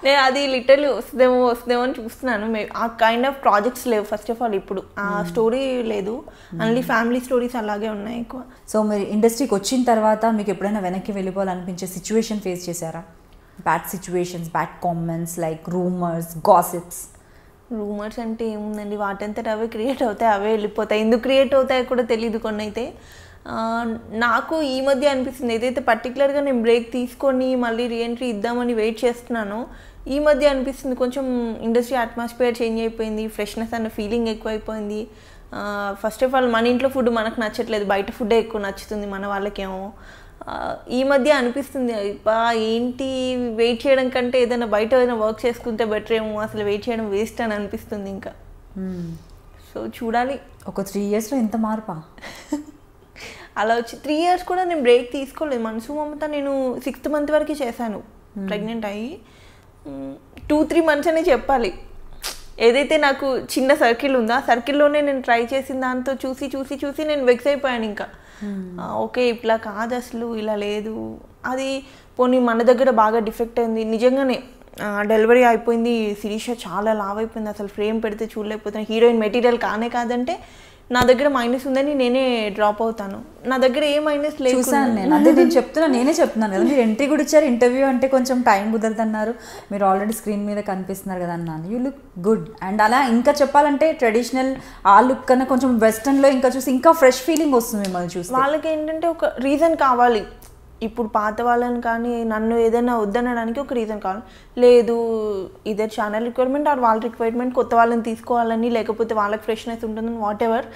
నేను అది లిటరల్లీ వస్తుందేమో అని చూస్తున్నాను. ఆ కైండ్ ఆఫ్ ప్రాజెక్ట్స్ లేవు ఫస్ట్ ఆఫ్ ఆల్, ఇప్పుడు ఆ స్టోరీ లేదు, ఓన్లీ ఫ్యామిలీ స్టోరీస్ అలాగే ఉన్నాయి ఎక్కువ. సో మీరు ఇండస్ట్రీకి వచ్చిన తర్వాత మీకు ఎప్పుడైనా వెనక్కి వెళ్ళిపోవాలనిపించే సిచ్యువేషన్ ఫేస్ చేశారా? Bad situations, bad comments like rumours, gossips. Rumours అంటే ఏముందండి, వాటంతట అవే క్రియేట్ అవుతాయి, అవే వెళ్ళిపోతాయి. ఎందుకు క్రియేట్ అవుతాయో కూడా తెలియదు కొన్ని అయితే. నాకు ఈ మధ్య అనిపిస్తుంది ఏదైతే పర్టికులర్గా నేను బ్రేక్ తీసుకొని మళ్ళీ రీఎంట్రీ ఇద్దామని వెయిట్ చేస్తున్నానో ఈ మధ్య అనిపిస్తుంది కొంచెం ఇండస్ట్రీ అట్మాస్ఫియర్ చేంజ్ అయిపోయింది, ఫ్రెష్నెస్ అన్న ఫీలింగ్ ఎక్కువైపోయింది. ఫస్ట్ ఆఫ్ ఆల్ మన ఇంట్లో ఫుడ్ మనకు నచ్చట్లేదు, బయట ఫుడ్డే ఎక్కువ నచ్చుతుంది మన వాళ్ళకేమో. ఈ మధ్య అనిపిస్తుంది ఏంటి వెయిట్ చేయడం కంటే ఏదైనా బయట ఏదైనా వర్క్ చేసుకుంటే బెటర్ ఏమో, అసలు వెయిట్ చేయడం వేస్ట్ అని అనిపిస్తుంది ఇంకా. సో చూడాలి. ఒక 3 yearsలో ఇంత మార్పా? అలా వచ్చి 3 years కూడా నేను బ్రేక్ తీసుకోలేదు. మనసు మమత నేను 6th month వరకు చేశాను ప్రెగ్నెంట్ అయ్యి. 2-3 months అనే చెప్పాలి. ఏదైతే నాకు చిన్న సర్కిల్ ఉందో ఆ సర్కిల్లోనే నేను ట్రై చేసిన దాంతో చూసి చూసి చూసి నేను వెక్స్ అయిపోయాను ఇంకా. ఓకే ఇట్లా కాదు అసలు, ఇలా లేదు. అది పోనీ మన దగ్గర బాగా డిఫెక్ట్ అయింది నిజంగానే. డెలివరీ అయిపోయింది, శిరీష చాలా లావ్ అయిపోయింది, అసలు ఫ్రేమ్ పెడితే చూడలేకపోతున్నాను, హీరోయిన్ మెటీరియల్ కాదంటే నా దగ్గర మైనస్ ఉందని నేనే డ్రాప్ అవుతాను. నా దగ్గర ఏ మైనస్ లేదు. చూసాను నేను, అదే నేనే చెప్తున్నాను కదా, మీరు ఎంట్రీ కూడా ఇచ్చారు, ఇంటర్వ్యూ అంటే కొంచెం టైం కుదరదన్నారు, మీరు ఆల్రెడీ స్క్రీన్ మీద కనిపిస్తున్నారు కదా అన్నాను. You look good. అండ్ అలా ఇంకా చెప్పాలంటే ట్రెడిషనల్ ఆ లుక్ కన్నా కొంచెం వెస్టర్న్లో ఇంకా చూసి ఇంకా ఫ్రెష్ ఫీలింగ్ వస్తుంది మిమ్మల్ని చూసి. వాళ్ళకి ఏంటంటే ఒక రీజన్ కావాలి. ఇప్పుడు పాత వాళ్ళని కానీ నన్ను ఏదైనా వద్దనడానికి ఒక రీజన్ కావాలి. లేదు ఇదే ఛానల్ రిక్వైర్మెంట్ ఆర్ వాళ్ళ రిక్వైర్మెంట్, కొత్త వాళ్ళని తీసుకోవాలని, లేకపోతే వాళ్ళకి ఫ్రెష్నెస్ ఉంటుందని, వాట్ ఎవర్.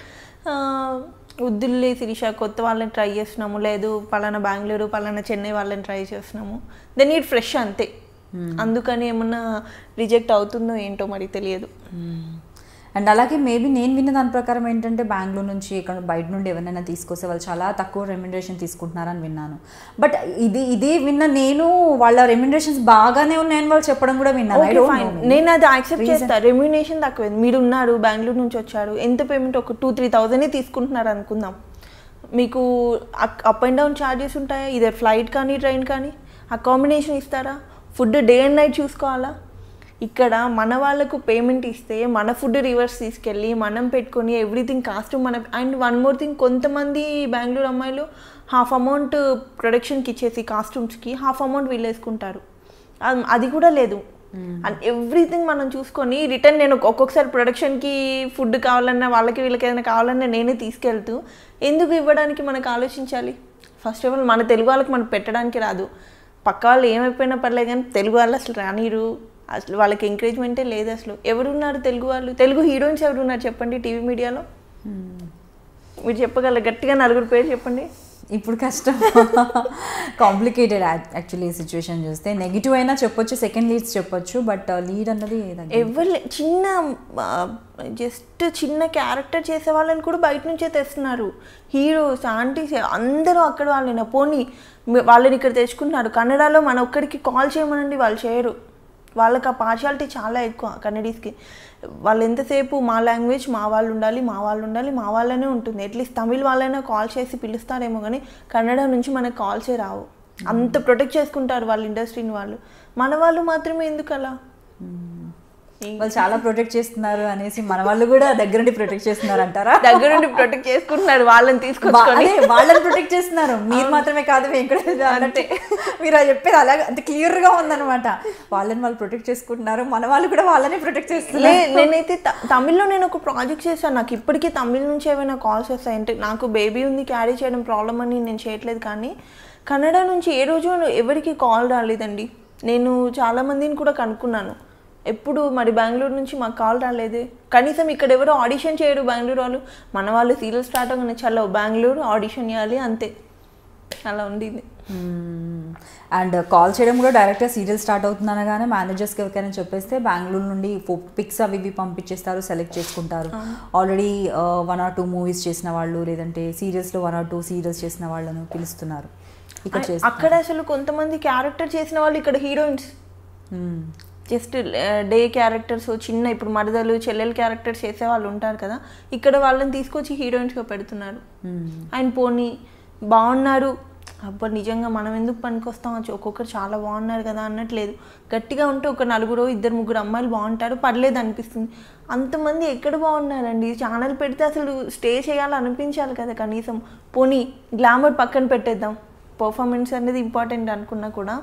వద్దులే శిరీష కొత్త వాళ్ళని ట్రై చేస్తున్నాము, లేదు పలానా బెంగళూరు పలానా చెన్నై వాళ్ళని ట్రై చేస్తున్నాము, దెన్ నీడ్ ఫ్రెష్ అంతే. అందుకని ఏమన్నా రిజెక్ట్ అవుతుందో ఏంటో మరి తెలియదు. అండ్ అలాగే మేబీ నేను విన్న దాని ప్రకారం ఏంటంటే బెంగళూరు నుంచి ఇక్కడ బయట నుండి ఎవరైనా తీసుకొస్తే వాళ్ళు చాలా తక్కువ రెమ్యునరేషన్ తీసుకుంటున్నారని విన్నాను. బట్ ఇది విన్న నేను వాళ్ళ రెమ్యునరేషన్స్ బాగానే ఉన్నాయని వాళ్ళు చెప్పడం కూడా విన్నాను. నేను అది యాక్సెప్ట్ చేస్తాను. రెమ్యునరేషన్ తక్కువ, మీరు ఉన్నారు బెంగళూరు నుంచి వచ్చారు, ఎంత పేమెంట్ ఒక 2-3,000 తీసుకుంటున్నారు అనుకుందాం. మీకు అప్ అండ్ డౌన్ ఛార్జెస్ ఉంటాయా, ఇదే ఫ్లైట్ కానీ ట్రైన్ కానీ, అకామిడేషన్ ఇస్తారా, ఫుడ్ డే అండ్ నైట్ చూసుకోవాలా. ఇక్కడ మన వాళ్ళకు పేమెంట్ ఇస్తే మన ఫుడ్ రివర్స్ తీసుకెళ్ళి మనం పెట్టుకొని ఎవ్రీథింగ్ కాస్ట్ మన. అండ్ వన్ మోర్ థింగ్, కొంతమంది బెంగళూరు అమ్మాయిలు హాఫ్ అమౌంట్ ప్రొడక్షన్కి ఇచ్చేసి కాస్ట్యూమ్స్కి హాఫ్ అమౌంట్ వీళ్ళు వేసుకుంటారు. అది కూడా లేదు. అండ్ ఎవ్రీథింగ్ మనం చూసుకొని రిటర్న్ నేను ఒక్కొక్కసారి ప్రొడక్షన్కి ఫుడ్ కావాలన్నా వాళ్ళకి వీళ్ళకి ఏదైనా కావాలన్నా నేనే తీసుకెళ్తూ ఎందుకు ఇవ్వడానికి మనకు ఆలోచించాలి. ఫస్ట్ ఆఫ్ ఆల్ మన తెలుగు వాళ్ళకి మనకు పెట్టడానికి రాదు, పక్క వాళ్ళు ఏమైపోయినా పర్లేదు కానీ తెలుగు వాళ్ళు అసలు రానిరు, అసలు వాళ్ళకి ఎంకరేజ్మెంటే లేదు. అసలు ఎవరున్నారు తెలుగు వాళ్ళు, తెలుగు హీరోయిన్స్ ఎవరున్నారు చెప్పండి టీవీ మీడియాలో? మీరు చెప్పగలరు గట్టిగా 4 పేరు చెప్పండి. ఇప్పుడు కష్టం, కాంప్లికేటెడ్ యాక్చువల్లీ సిచ్యువేషన్ చూస్తే. నెగిటివ్ అయినా చెప్పొచ్చు, సెకండ్ లీడ్స్ చెప్పొచ్చు, బట్ లీడ్ అన్నది ఎవరు జస్ట్ చిన్న క్యారెక్టర్ చేసే వాళ్ళని కూడా బయట నుంచే తెస్తున్నారు. హీరోస్ ఆంటీస్ అందరూ అక్కడ వాళ్ళైనా పోనీ వాళ్ళని ఇక్కడ తెచ్చుకుంటున్నారు. కన్నడలో మన ఒక్కడికి కాల్ చేయమనండి వాళ్ళు చేయరు. వాళ్ళకి ఆ పార్షాలిటీ చాలా ఎక్కువ కన్నడీస్కి. వాళ్ళు ఎంతసేపు మా లాంగ్వేజ్ మా వాళ్ళు ఉండాలి, మా వాళ్ళు ఉండాలి, మా వాళ్ళనే ఉంటుంది. అట్లీస్ట్ తమిళ్ వాళ్ళైనా కాల్ చేసి పిలుస్తారేమో కానీ కన్నడ నుంచి మనకు కాల్సే రావు. అంత ప్రొటెక్ట్ చేసుకుంటారు వాళ్ళ ఇండస్ట్రీని వాళ్ళు. మన వాళ్ళు మాత్రమే ఎందుకు అలా? వాళ్ళు చాలా ప్రొటెక్ట్ చేస్తున్నారు అనేసి మన వాళ్ళు కూడా దగ్గర నుండి ప్రొటెక్ట్ చేస్తున్నారు అంటారా? దగ్గర నుండి ప్రొటెక్ట్ చేసుకుంటున్నారు, వాళ్ళని తీసుకొచ్చుకొని వాళ్ళని ప్రొటెక్ట్ చేస్తున్నారు. మీరు మాత్రమే కాదు అంటే మీరు అది చెప్పేది అలాగే అంత క్లియర్గా ఉందన్నమాట. వాళ్ళని వాళ్ళు ప్రొటెక్ట్ చేసుకుంటున్నారు, మన వాళ్ళు కూడా వాళ్ళని ప్రొటెక్ట్ చేస్తున్నారు. నేనైతే తమిళ్లో నేను ఒక ప్రాజెక్ట్ చేశాను. నాకు ఇప్పటికీ తమిళ నుంచి ఏమైనా కాల్స్ వస్తాయి అంటే, నాకు బేబీ ఉంది క్యారీ చేయడం ప్రాబ్లం అని నేను చేయట్లేదు, కానీ కన్నడ నుంచి ఏ రోజు ఎవరికి కాల్ రాలేదండి. నేను చాలామందిని కూడా కనుక్కున్నాను, ఎప్పుడు మరి బెంగళూరు నుంచి మాకు కాల్ రాలేదు. కనీసం ఇక్కడ ఎవరు ఆడిషన్ చేయరు బెంగళూరు వాళ్ళు. మన వాళ్ళు సీరియల్ స్టార్ట్ అవ్వగానే చాలా బెంగళూరు ఆడిషన్ ఇవ్వాలి అంతే, అలా ఉండేది. అండ్ కాల్ చేయడం కూడా డైరెక్ట్గా సీరియల్ స్టార్ట్ అవుతుందనగానే మేనేజర్స్కి ఎవరికైనా చెప్పేస్తే బెంగళూరు నుండి పిక్స్ అవి ఇవి పంపించేస్తారు, సెలెక్ట్ చేసుకుంటారు. ఆల్రెడీ 1 or 2 మూవీస్ చేసిన వాళ్ళు, లేదంటే సీరియల్స్లో 1 or 2 సీరియల్స్ చేసిన వాళ్ళను పిలుస్తున్నారు. అక్కడ అసలు కొంతమంది క్యారెక్టర్ చేసిన వాళ్ళు ఇక్కడ హీరోయిన్స్, జస్ట్ డే క్యారెక్టర్స్ చిన్న, ఇప్పుడు మరదలు చెల్లెలు క్యారెక్టర్స్ చేసే వాళ్ళు ఉంటారు కదా, ఇక్కడ వాళ్ళని తీసుకొచ్చి హీరోయిన్స్గా పెడుతున్నారు. అండ్ పోనీ బాగున్నారు, అబ్బా నిజంగా మనం ఎందుకు పనికొస్తాం, ఒక్కొక్కరు చాలా బాగున్నారు కదా అన్నట్లేదు. గట్టిగా ఉంటే ఒక 4-2-3 అమ్మాయిలు బాగుంటారు, పర్లేదు అనిపిస్తుంది. అంతమంది ఎక్కడ బాగున్నారండి? ఛానల్ పెడితే అసలు స్టే చేయాలనిపించాలి కదా కనీసం. పోనీ గ్లామర్ పక్కన పెట్టేద్దాం, పర్ఫార్మెన్స్ అనేది ఇంపార్టెంట్ అనుకున్నా కూడా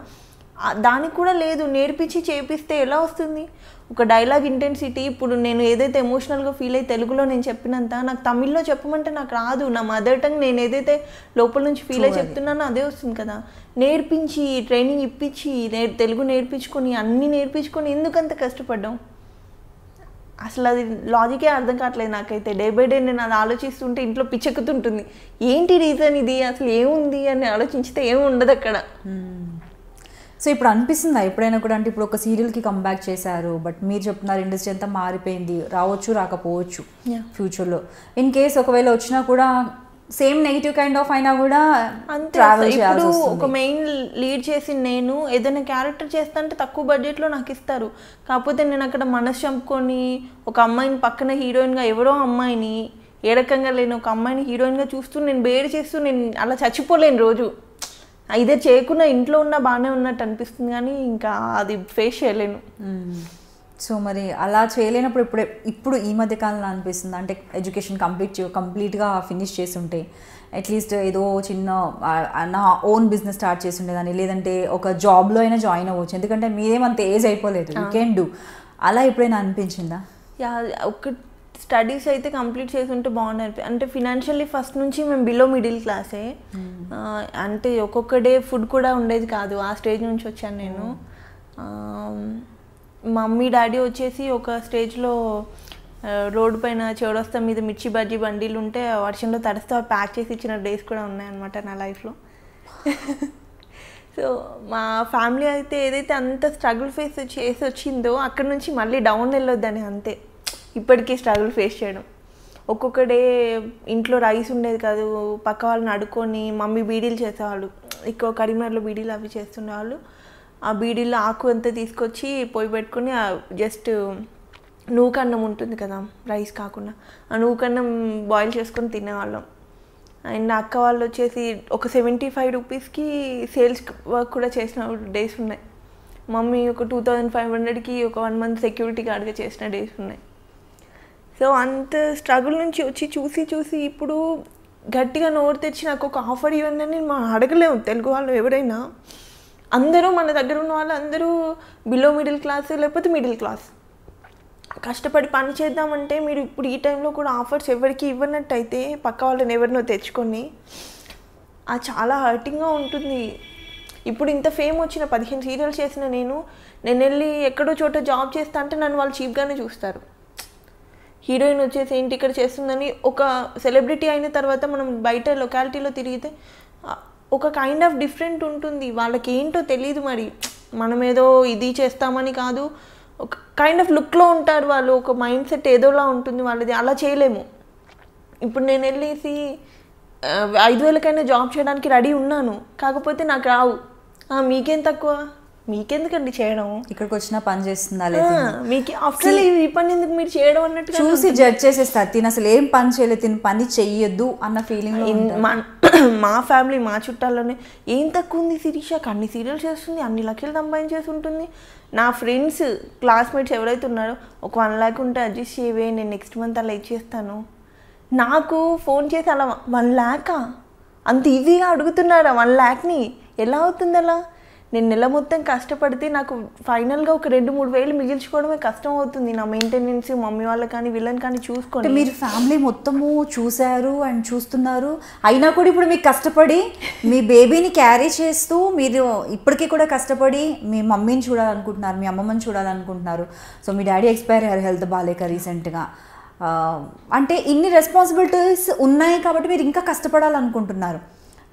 దానికి కూడా లేదు, నేర్పించి చేపిస్తే ఎలా వస్తుంది? ఒక డైలాగ్ ఇంటెన్సిటీ, ఇప్పుడు నేను ఏదైతే ఎమోషనల్గా ఫీల్ అయ్యి తెలుగులో నేను చెప్పినంత నాకు తమిళ్లో చెప్పమంటే నాకు రాదు. నా మదర్ టంగ్ నేను ఏదైతే లోపల నుంచి ఫీల్ అయ్యి చెప్తున్నానో అదే వస్తుంది కదా. నేర్పించి ట్రైనింగ్ ఇప్పించి తెలుగు నేర్పించుకొని అన్నీ నేర్పించుకొని ఎందుకంత కష్టపడ్డాం? అసలు అది లాజికే అర్థం కావట్లేదు నాకైతే. డే బై డే నేను అది ఆలోచిస్తుంటే ఇంట్లో పిచ్చెక్కుతుంటుంది. ఏంటి రీజన్ ఇది, అసలు ఏముంది అని ఆలోచించితే ఏమి ఉండదు అక్కడ. సో ఇప్పుడు అనిపిస్తుందా ఎప్పుడైనా కూడా, అంటే ఇప్పుడు ఒక సీరియల్కి కంబ్యాక్ చేశారు, బట్ మీరు చెప్తున్నారు ఇండస్ట్రీ అంతా మారిపోయింది, రావచ్చు రాకపోవచ్చు ఫ్యూచర్లో. ఇన్ కేస్ ఒకవేళ వచ్చినా కూడా సేమ్ నెగిటివ్ కైండ్ ఆఫ్ అయినా కూడా ట్రావెల్ చేయాల్సి వస్తుంది. ఒక మెయిన్ లీడ్ చేసి నేను ఏదైనా క్యారెక్టర్ చేస్తా అంటే తక్కువ బడ్జెట్లో నాకు ఇస్తారు. కాకపోతే నేను అక్కడ మనసు చంపుకొని ఒక అమ్మాయిని పక్కన హీరోయిన్గా, ఎవరో అమ్మాయిని ఏ రకంగా లేని ఒక అమ్మాయిని హీరోయిన్గా చూస్తూ నేను బేర్ చేస్తూ నేను అలా చచ్చిపోలేను రోజు. ఇదే చేయకుండా ఇంట్లో ఉన్నా బాగానే ఉన్నట్టు అనిపిస్తుంది, కానీ ఇంకా అది ఫేస్ చేయలేను. సో మరి అలా చేయలేనప్పుడు ఇప్పుడు ఈ మధ్య కాలంలో అనిపిస్తుంది, అంటే ఎడ్యుకేషన్ కంప్లీట్గా ఫినిష్ చేసి ఉంటే అట్లీస్ట్ ఏదో చిన్న నా ఓన్ బిజినెస్ స్టార్ట్ చేసి ఉండేదాన్ని, లేదంటే ఒక జాబ్లో అయినా జాయిన్ అవ్వచ్చు, ఎందుకంటే మీరేమంత ఏజ్ అయిపోలేదు, యూ కెన్ డూ. అలా ఎప్పుడైనా అనిపించిందా? ఒక స్టడీస్ అయితే కంప్లీట్ చేసి ఉంటే బాగుంది. అంటే ఫినాన్షియల్లీ ఫస్ట్ నుంచి మేము బిలో మిడిల్ క్లాసే. అంటే ఒక్కొక్క డే ఫుడ్ కూడా ఉండేది కాదు, ఆ స్టేజ్ నుంచి వచ్చాను నేను. మమ్మీ డాడీ వచ్చేసి ఒక స్టేజ్లో రోడ్డు పైన చౌరస్తా మీద మిర్చి బజ్జీ బండీలు ఉంటే వర్షంలో తడిస్తే ప్యాక్ చేసి ఇచ్చిన డేస్ కూడా ఉన్నాయన్నమాట నా లైఫ్లో. సో మా ఫ్యామిలీ అయితే ఏదైతే అంత స్ట్రగుల్ ఫేస్ చేసి వచ్చిందో అక్కడ నుంచి మళ్ళీ డౌన్ వెళ్ళొద్దని అంతే. ఇప్పటికీ స్ట్రగుల్ ఫేస్ చేయడం. ఒక్కొక్క డే ఇంట్లో రైస్ ఉండేది కాదు, పక్క వాళ్ళని అడుక్కొని మమ్మీ బీడీలు చేసేవాళ్ళు, ఎక్కువ కరీంనగర్లో బీడీలు అవి చేస్తుండేవాళ్ళు. ఆ బీడీలో ఆకు అంతా తీసుకొచ్చి పొయ్యి పెట్టుకొని జస్ట్ నూకన్నం ఉంటుంది కదా రైస్ కాకుండా, ఆ నూకన్నం బాయిల్ చేసుకొని తినేవాళ్ళం. అండ్ అక్క వాళ్ళు వచ్చేసి ఒక 75 రూపీస్కి సేల్స్ వర్క్ కూడా చేసిన డేస్ ఉన్నాయి. మమ్మీ ఒక 2500కి ఒక 1 మంత్ సెక్యూరిటీ గార్డ్గా చేసిన డేస్ ఉన్నాయి. సో అంత స్ట్రగుల్ నుంచి వచ్చి చూసి ఇప్పుడు గట్టిగా నోరు తెచ్చి నాకు ఒక ఆఫర్ ఇవ్వండి అని మనం అడగలేము తెలుగు వాళ్ళు ఎవరైనా. అందరూ మన దగ్గర ఉన్న వాళ్ళు అందరూ బిలో మిడిల్ క్లాస్ లేకపోతే మిడిల్ క్లాస్. కష్టపడి పని చేద్దామంటే మీరు ఇప్పుడు ఈ టైంలో కూడా ఆఫర్స్ ఎవరికి ఇవ్వనట్టయితే పక్క వాళ్ళని ఎవరినో తెచ్చుకొని అది చాలా హర్టింగ్గా ఉంటుంది. ఇప్పుడు ఇంత ఫేమ్ వచ్చిన 15 సీరియల్స్ చేసిన నేను వెళ్ళి ఎక్కడో చోట జాబ్ చేస్తా అంటే నన్ను వాళ్ళు చీప్గానే చూస్తారు. హీరోయిన్ వచ్చేసి ఏంటి ఇక్కడ చేస్తుందని, ఒక సెలబ్రిటీ అయిన తర్వాత మనం బయట లొకాలిటీలో తిరిగితే ఒక కైండ్ ఆఫ్ డిఫరెంట్ ఉంటుంది. వాళ్ళకి ఏంటో తెలియదు, మరి మనం ఏదో ఇది చేస్తామని కాదు, ఒక కైండ్ ఆఫ్ లుక్లో ఉంటారు వాళ్ళు, ఒక మైండ్ సెట్ ఏదోలా ఉంటుంది వాళ్ళది. అలా చేయలేము. ఇప్పుడు నేను వెళ్ళేసి 5000కైనా జాబ్ చేయడానికి రెడీ ఉన్నాను, కాకపోతే నాకు రావు. మీకేం తక్కువ, మీకెందుకండి చేయడం, ఇక్కడికి వచ్చిన పని చేస్తుందా మీకు ఆఫ్టర్ ఈ పని ఎందుకు మీరు చేయడం అన్నట్టు చూసి జడ్జ్ చేసేస్తారు. తిని అసలు ఏం పని చేయలేదు, తిని పని చెయ్యొద్దు అన్న ఫీలింగ్. మా ఫ్యామిలీ మా చుట్టాల్లోనే ఏం తక్కువ ఉంది శిరీషకి, అన్ని సీరియల్స్ చేస్తుంది, అన్ని లక్షలు సంపాదించేసి ఉంటుంది. నా ఫ్రెండ్స్ క్లాస్మేట్స్ ఎవరైతే ఉన్నారో ఒక 1 lakh ఉంటే అడ్జస్ట్ చేయవే, నేను నెక్స్ట్ మంత్ అలా ఇచ్చేస్తాను. నాకు ఫోన్ చేసి అలా 1 lakh అంత ఈజీగా అడుగుతున్నారా? 1 lakhని ఎలా అవుతుంది అలా? నేను నెల మొత్తం కష్టపడితే నాకు ఫైనల్గా ఒక 2-3 వేలు మిగిల్చుకోవడమే కష్టం అవుతుంది. నా మెయింటెనెన్స్ మమ్మీ వాళ్ళకి కానీ వీళ్ళని కానీ చూసుకోండి. మీరు ఫ్యామిలీ మొత్తము చూశారు అండ్ చూస్తున్నారు, అయినా కూడా ఇప్పుడు మీకు కష్టపడి మీ బేబీని క్యారీ చేస్తూ మీరు ఇప్పటికీ కూడా కష్టపడి మీ మమ్మీని చూడాలనుకుంటున్నారు, మీ అమ్మమ్మని చూడాలనుకుంటున్నారు. సో మీ డాడీ ఎక్స్పైర్ అయ్యారు హెల్త్ బాగాలేక రీసెంట్గా. అంటే ఇన్ని రెస్పాన్సిబిలిటీస్ ఉన్నాయి కాబట్టి మీరు ఇంకా కష్టపడాలనుకుంటున్నారు.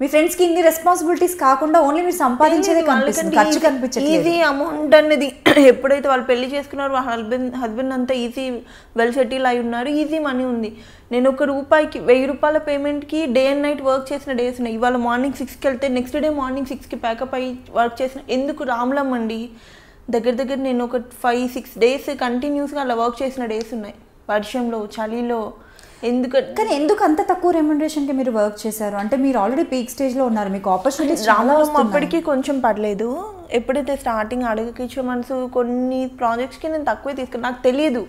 మీ ఫ్రెండ్స్కి ఇన్ని రెస్పాన్సిబిలిటీస్ కాకుండా ఓన్లీ మీరు సంపాదించేదే కనిపిస్తుంది, ఖర్చు కనిపించట్లేదు. ఈజీ అమౌంట్ అనేది ఎప్పుడైతే వాళ్ళు పెళ్లి చేసుకున్నారో వాళ్ళ హస్బెండ్ అంతా ఈజీ వెల్ సెటిల్ అయి ఉన్నారు, ఈజీ మనీ ఉంది. నేను ఒక రూపాయికి 1000 రూపాయల పేమెంట్కి డే అండ్ నైట్ వర్క్ చేసిన డేస్ ఉన్నాయి. ఇవాళ మార్నింగ్ 6కి వెళ్తే నెక్స్ట్ డే మార్నింగ్ 6కి ప్యాకప్ అయ్యి వర్క్ చేసిన. ఎందుకు రామ్లమ్మండి దగ్గర నేను ఒక 5-6 డేస్ కంటిన్యూస్గా అలా వర్క్ చేసిన డేస్ ఉన్నాయి, వర్షంలో చలిలో. కానీ ఎందుకు అంత తక్కువ రెమ్యునరేషన్కి మీరు వర్క్ చేశారు? అంటే మీరు ఆల్రెడీ పీక్ స్టేజ్లో ఉన్నారు, మీకు ఆపర్చునిటీస్ చాలా వస్తున్నాయి. అప్పటికి కొంచెం పడలేదు. ఎప్పుడైతే స్టార్టింగ్ అడగకిచ్చే మనసు కొన్ని ప్రాజెక్ట్స్కి నేను తక్కువే తీసుకున్నాను. నాకు తెలియదు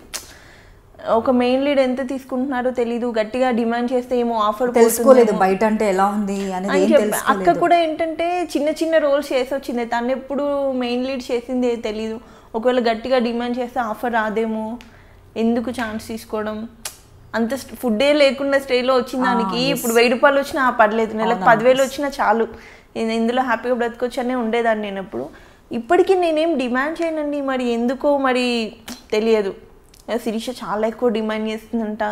ఒక మెయిన్ లీడ్ ఎంత తీసుకుంటున్నారో తెలీదు, గట్టిగా డిమాండ్ చేస్తే ఏమో ఆఫర్ తెలుసుకోలేదు బయట అంటే ఎలా ఉంది అనేది. అక్క కూడా ఏంటంటే చిన్న చిన్న రోల్స్ చేసి వచ్చింది, తను ఎప్పుడు మెయిన్ లీడ్ చేసింది తెలీదు. ఒకవేళ గట్టిగా డిమాండ్ చేస్తే ఆఫర్ రాదేమో, ఎందుకు ఛాన్స్ తీసుకోవడం, అంత ఫుడ్డే లేకుండా స్టేలో వచ్చిన దానికి ఇప్పుడు 1000 రూపాయలు వచ్చినా పర్లేదు, నెలకు 10,000 వచ్చినా చాలు, ఇందులో హ్యాపీగా బ్రతకొచ్చు అనే ఉండేదాన్ని నేను ఎప్పుడు. ఇప్పటికీ నేనేం డిమాండ్ చేయనండి, మరి ఎందుకో మరి తెలియదు. శిరీష చాలా ఎక్కువ డిమాండ్ చేస్తుందంట,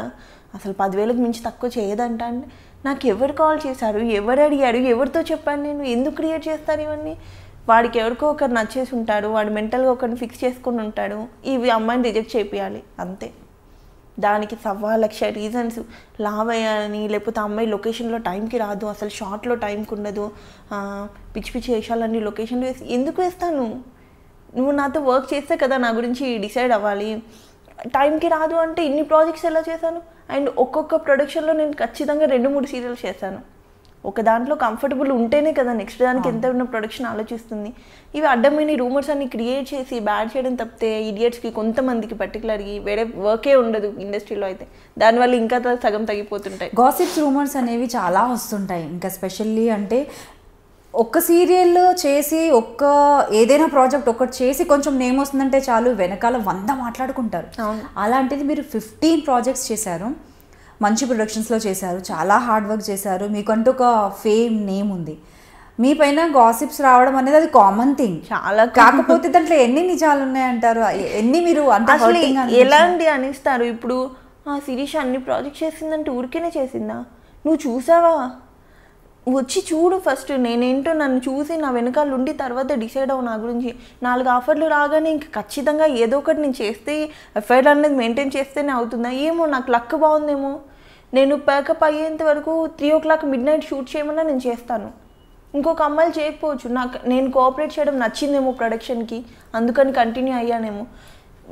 అసలు 10,000కి మించి తక్కువ చేయదంట. అంటే నాకు ఎవరు కాల్ చేశారు, ఎవరు అడిగారు, ఎవరితో చెప్పాను నేను, ఎందుకు క్రియేట్ చేస్తారు ఇవన్నీ? వాడికి ఎవరికో ఒకరు నచ్చేసి ఉంటాడు, వాడు మెంటల్గా ఒకరిని ఫిక్స్ చేసుకొని ఉంటాడు, ఇవి అమ్మాయిని రిజెక్ట్ చేయాలి అంతే. దానికి 1,00,000 రీజన్స్, లావ్ అయ్యాలని, లేకపోతే అమ్మాయి లొకేషన్లో టైంకి రాదు, అసలు షార్ట్లో టైంకి ఉండదు, పిచ్చి పిచ్చి వేషాలన్నీ లొకేషన్లో వేసి ఎందుకు వేస్తాను? నువ్వు నాతో వర్క్ చేస్తే కదా నా గురించి డిసైడ్ అవ్వాలి. టైంకి రాదు అంటే ఇన్ని ప్రాజెక్ట్స్ ఎలా చేశాను? అండ్ ఒక్కొక్క ప్రొడక్షన్లో నేను ఖచ్చితంగా 2-3 సీరియల్స్ చేశాను. ఒక దాంట్లో కంఫర్టబుల్ ఉంటేనే కదా నెక్స్ట్ దానికి ఎంత ఉన్న ప్రొడక్షన్ ఆలోచిస్తుంది. ఇవి అడ్డమైన రూమర్స్ అన్ని క్రియేట్ చేసి బ్యాడ్ చేయడం తప్పితే ఇడియట్స్కి కొంతమందికి పర్టికులర్గా వేరే వర్కే ఉండదు ఇండస్ట్రీలో అయితే, దానివల్ల ఇంకా సగం తగ్గిపోతుంటాయి. గాసిప్స్ రూమర్స్ అనేవి చాలా వస్తుంటాయి. ఇంకా స్పెషల్లీ అంటే ఒక్క సీరియల్ చేసి ఏదైనా ప్రాజెక్ట్ ఒకటి చేసి కొంచెం నేమ్ వస్తుందంటే చాలు, వెనకాల 100 మాట్లాడుకుంటారు. అలాంటిది మీరు 15 ప్రాజెక్ట్స్ చేశారు, మంచి ప్రొడక్షన్స్లో చేశారు, చాలా హార్డ్ వర్క్ చేశారు, మీకంటూ ఒక ఫేమ్ నేమ్ ఉంది. మీ పైన గాసిప్స్ రావడం అనేది అది కామన్ థింగ్ చాలా. కాకపోతే దాంట్లో ఎన్ని నిజాలు ఉన్నాయంటారు, ఎన్ని మీరు అంటే ఎలాంటి అనిస్తారు? ఇప్పుడు శిరీష అన్ని ప్రాజెక్ట్స్ చేసిందంటే ఊరికేనే చేసిందా? నువ్వు చూసావా? వచ్చి చూడు ఫస్ట్, నేనేంటో నన్ను చూసి నా వెనకాల ఉండి తర్వాత డిసైడ్ అవ్వు నా గురించి. 4 ఆఫర్లు రాగానే ఇంక ఖచ్చితంగా ఏదో ఒకటి నేను చేస్తే ఎఫ్ఐఆర్ అనేది మెయింటైన్ చేస్తేనే అవుతుందా? ఏమో నాకు లక్ బాగుందేమో, నేను ప్యాకప్ అయ్యేంత వరకు 3 o'clock midnight షూట్ చేయమన్నా నేను చేస్తాను. ఇంకొక అమ్మాయిలు చేయకపోవచ్చు, నేను కోఆపరేట్ చేయడం నచ్చిందేమో ప్రొడక్షన్కి, అందుకని కంటిన్యూ అయ్యానేమో.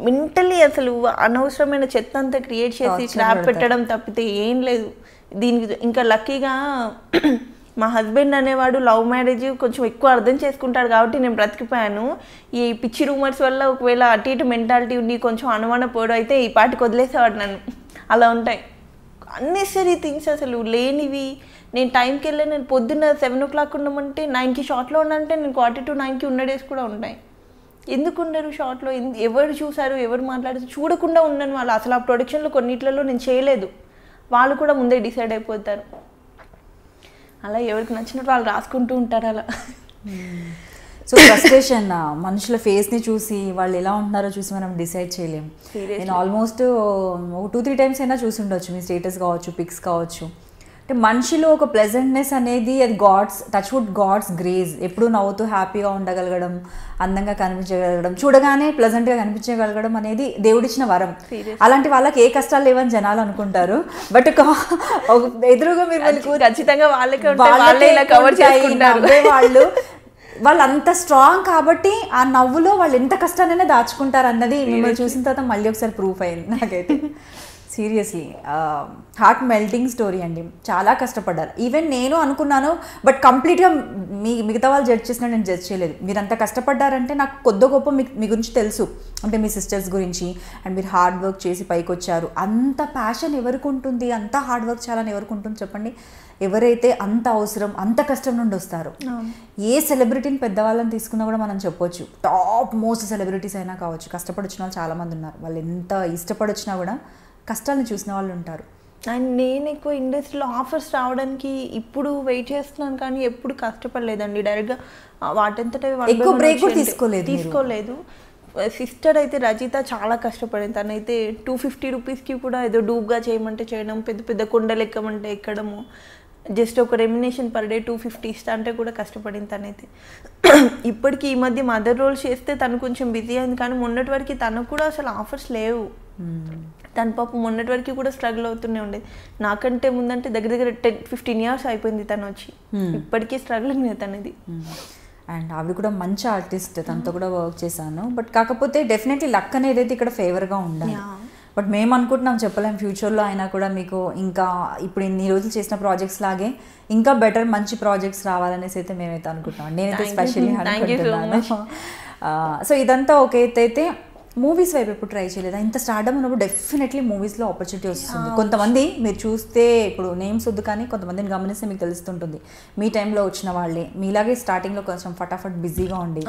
మెంటలీ అసలు అనవసరమైన చెత్త అంతా క్రియేట్ చేసి స్లాబ్ పెట్టడం తప్పితే ఏం లేదు దీనికి. ఇంకా లక్కీగా మా హస్బెండ్ అనేవాడు లవ్ మ్యారేజ్ కొంచెం ఎక్కువ అర్థం చేసుకుంటాడు కాబట్టి నేను బ్రతికిపోయాను. ఈ పిచ్చి రూమర్స్ వల్ల ఒకవేళ అటు ఇటు మెంటాలిటీ ఉండి కొంచెం అనుమాన పోవడం అయితే ఈ పాటికి వదిలేసేవాడు నన్ను. అలా ఉంటాయి అన్నెసరీ థింగ్స్, అసలు లేనివి. నేను టైంకి వెళ్ళి నేను పొద్దున్న 7 o'clock ఉండమంటే 9కి షార్ట్లో ఉన్నంటే నేను 8:45కి ఉన్న డేస్ కూడా ఉంటాయి. ఎందుకు ఉండరు షార్ట్లో? ఎవరు చూసారు, ఎవరు మాట్లాడారు చూడకుండా ఉండను వాళ్ళు. అసలు ఆ ప్రొడక్షన్లో కొన్నిట్లలో నేను చేయలేదు, వాళ్ళు కూడా ముందే డిసైడ్ అయిపోతారు. అలా ఎవరికి నచ్చినట్టు వాళ్ళు రాసుకుంటూ ఉంటారు అలా. సో ఫ్రస్ట్రేషన్ మనుషుల ఫేస్ని చూసి వాళ్ళు ఎలా ఉంటున్నారో చూసి మనం డిసైడ్ చేయలేము. నేను ఆల్మోస్ట్ 2-3 times అయినా చూసి ఉండొచ్చు, మీ స్టేటస్ కావచ్చు, పిక్స్ కావచ్చు. అంటే మనిషిలో ఒక ప్లెజెంట్నెస్ అనేది అది గాడ్స్ గ్రేస్. ఎప్పుడు నవ్వుతూ హ్యాపీగా ఉండగలగడం, అందంగా కనిపించగలగడం, చూడగానే ప్లెజెంట్గా కనిపించగలగడం అనేది దేవుడిచ్చిన వరం. అలాంటి వాళ్ళకి ఏ కష్టాలు లేవని జనాలు అనుకుంటారు, బట్ ఎదురుగా మీరు ఖచ్చితంగా వాళ్ళు అంత స్ట్రాంగ్ కాబట్టి ఆ నవ్వులో వాళ్ళు ఎంత కష్టానైనా దాచుకుంటారు అన్నది మిమ్మల్ని చూసిన తర్వాత మళ్ళీ ఒకసారి ప్రూఫ్ అయింది నాకైతే. సీరియస్లీ హార్ట్ మెల్టింగ్ స్టోరీ అండి, చాలా కష్టపడ్డారు. ఈవెన్ నేను అనుకున్నాను, బట్ కంప్లీట్గా మిగతా వాళ్ళు జడ్జ్ చేసినా నేను జడ్జ్ చేయలేదు. మీరు అంత కష్టపడ్డారంటే నాకు కొద్ది గొప్ప మీ గురించి తెలుసు, అంటే మీ సిస్టర్స్ గురించి. అండ్ మీరు హార్డ్ వర్క్ చేసి పైకి వచ్చారు. అంత ప్యాషన్ ఎవరికి ఉంటుంది, అంత హార్డ్ వర్క్ చేయాలని ఎవరికి ఉంటుంది చెప్పండి? ఎవరైతే అంత అవసరం, అంత కష్టం నుండి వస్తారో. ఏ సెలబ్రిటీని పెద్దవాళ్ళని తీసుకున్నా కూడా మనం చెప్పొచ్చు, టాప్ మోస్ట్ సెలబ్రిటీస్ అయినా కావచ్చు, కష్టపడి వచ్చిన వాళ్ళు చాలామంది ఉన్నారు. వాళ్ళు ఎంత ఇష్టపడి వచ్చినా కూడా కష్టాలను చూసిన వాళ్ళు ఉంటారు. అండ్ నేను ఎక్కువ ఇండస్ట్రీలో ఆఫర్స్ రావడానికి ఇప్పుడు వెయిట్ చేస్తున్నాను, కానీ ఎప్పుడు కష్టపడలేదండి. డైరెక్ట్గా వాటంతట ఎక్కువ బ్రేక్ తీసుకోలేదు. సిస్టర్ అయితే రజిత చాలా కష్టపడింది. తనైతే 250 రూపీస్కి కూడా ఏదో డూబ్గా చేయమంటే చేయడం, పెద్ద పెద్ద కొండలు ఎక్కమంటే ఎక్కడము, జస్ట్ ఒక రెమ్యునేషన్ పర్ డే 250 ఇస్తా అంటే కూడా కష్టపడింది తనైతే. ఇప్పటికీ ఈ మధ్య మదర్ రోల్స్ చేస్తే తను కొంచెం బిజీ అయింది, కానీ మొన్నటి వరకు తనకు కూడా అసలు ఆఫర్స్ లేవు. తన పాప మొన్నటి వరకు కూడా స్ట్రగుల్ అవుతూనే ఉండేది. నాకంటే ముందంటే దగ్గర 10-15 years అయిపోయింది తను వచ్చి, ఇప్పటికీ స్ట్రగులింగ్ తనది. అండ్ ఆవిడ కూడా మంచి ఆర్టిస్ట్, తనతో కూడా వర్క్ చేశాను. బట్ కాకపోతే డెఫినెట్లీ లక్ అనేది అయితే ఇక్కడ ఫేవర్గా ఉండాలి. బట్ మేము అనుకుంటున్నాం, చెప్పలేం ఫ్యూచర్లో అయినా కూడా మీకు ఇంకా ఇప్పుడు ఇన్ని రోజులు చేసిన ప్రాజెక్ట్స్ లాగే ఇంకా బెటర్ మంచి ప్రాజెక్ట్స్ రావాలనేసి అయితే మేమైతే అనుకుంటున్నాం. నేనైతే స్పెషల్లీ అనుకుంటున్నాను. సో ఇదంతా ఒక అయితే మూవీస్ వైపు ఎప్పుడు ట్రై చేయలేదా? ఇంత స్టార్డమ్ ఉన్నప్పుడు డెఫినెట్లీ మూవీస్లో ఆపర్చునిటీ వస్తుంది. కొంతమంది మీరు చూస్తే ఇప్పుడు నేమ్స్ వద్దు కానీ కొంతమందిని గమనిస్తే మీకు తెలుస్తుంటుంది. మీ టైంలో వచ్చిన వాళ్ళే మీలాగే స్టార్టింగ్లో కొంచెం ఫటాఫట్ బిజీగా ఉండి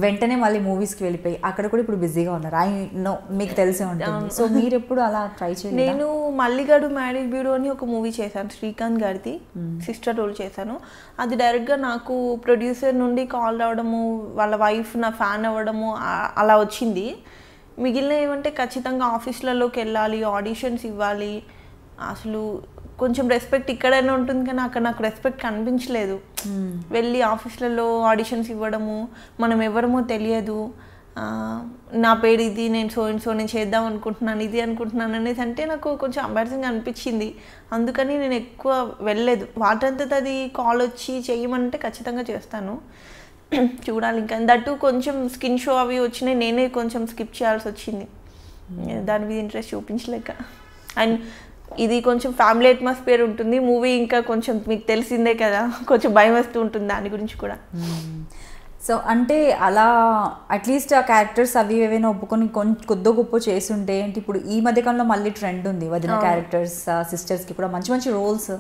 వెంటనే మళ్ళీ మూవీస్కి వెళ్ళిపోయి అక్కడ కూడా ఇప్పుడు బిజీగా ఉన్నారు. ఐ నో మీకు తెలిసే ఉంటుంది. సో మీరు ఎప్పుడు అలా ట్రై చేయలేదు? నేను మల్లిగాడు మ్యారేజ్ బ్యూరో అని ఒక మూవీ చేశాను, శ్రీకాంత్ గారిది, సిస్టర్ రోల్ చేశాను. అది డైరెక్ట్గా నాకు ప్రొడ్యూసర్ నుండి కాల్ రావడము, వాళ్ళ వైఫ్ నా ఫ్యాన్ అవ్వడము అలా వచ్చింది. మిగిలిన ఏమంటే ఖచ్చితంగా ఆఫీసులలోకి వెళ్ళాలి, ఆడిషన్స్ ఇవ్వాలి, అసలు కొంచెం రెస్పెక్ట్ ఇక్కడైనా ఉంటుంది కానీ అక్కడ నాకు రెస్పెక్ట్ కనిపించలేదు. వెళ్ళి ఆఫీసులలో ఆడిషన్స్ ఇవ్వడము, మనం ఎవరమో తెలియదు, నా పేరు ఇది, నేను సో నేను చేద్దాం అనుకుంటున్నాను, ఇది అనుకుంటున్నాను అనేసి అంటే నాకు కొంచెం ఎంబారసింగ్ అనిపించింది. అందుకని నేను ఎక్కువ వెళ్ళలేదు. వాటంతట అది కాల్ వచ్చి చేయమంటే ఖచ్చితంగా చేస్తాను. చూడాలి ఇంకా. దట్టు కొంచెం స్కిన్ షో అవి వచ్చినాయి, నేనే కొంచెం స్కిప్ చేయాల్సి వచ్చింది, దాని మీద ఇంట్రెస్ట్ చూపించలేక. అండ్ ఇది కొంచెం ఫ్యామిలీ అట్మాస్ఫియర్ ఉంటుంది మూవీ, ఇంకా కొంచెం మీకు తెలిసిందే కదా, కొంచెం భయం వస్తూ ఉంటుంది దాని గురించి కూడా. సో అంటే అలా అట్లీస్ట్ ఆ క్యారెక్టర్స్ అవి ఏవైనా ఒప్పుకొని కొద్ది గొప్ప చేస్తుంటే ఏంటి, ఇప్పుడు ఈ మధ్యకాలంలో మళ్ళీ ట్రెండ్ ఉంది వదిన క్యారెక్టర్స్, సిస్టర్స్కి కూడా మంచి మంచి రోల్స్,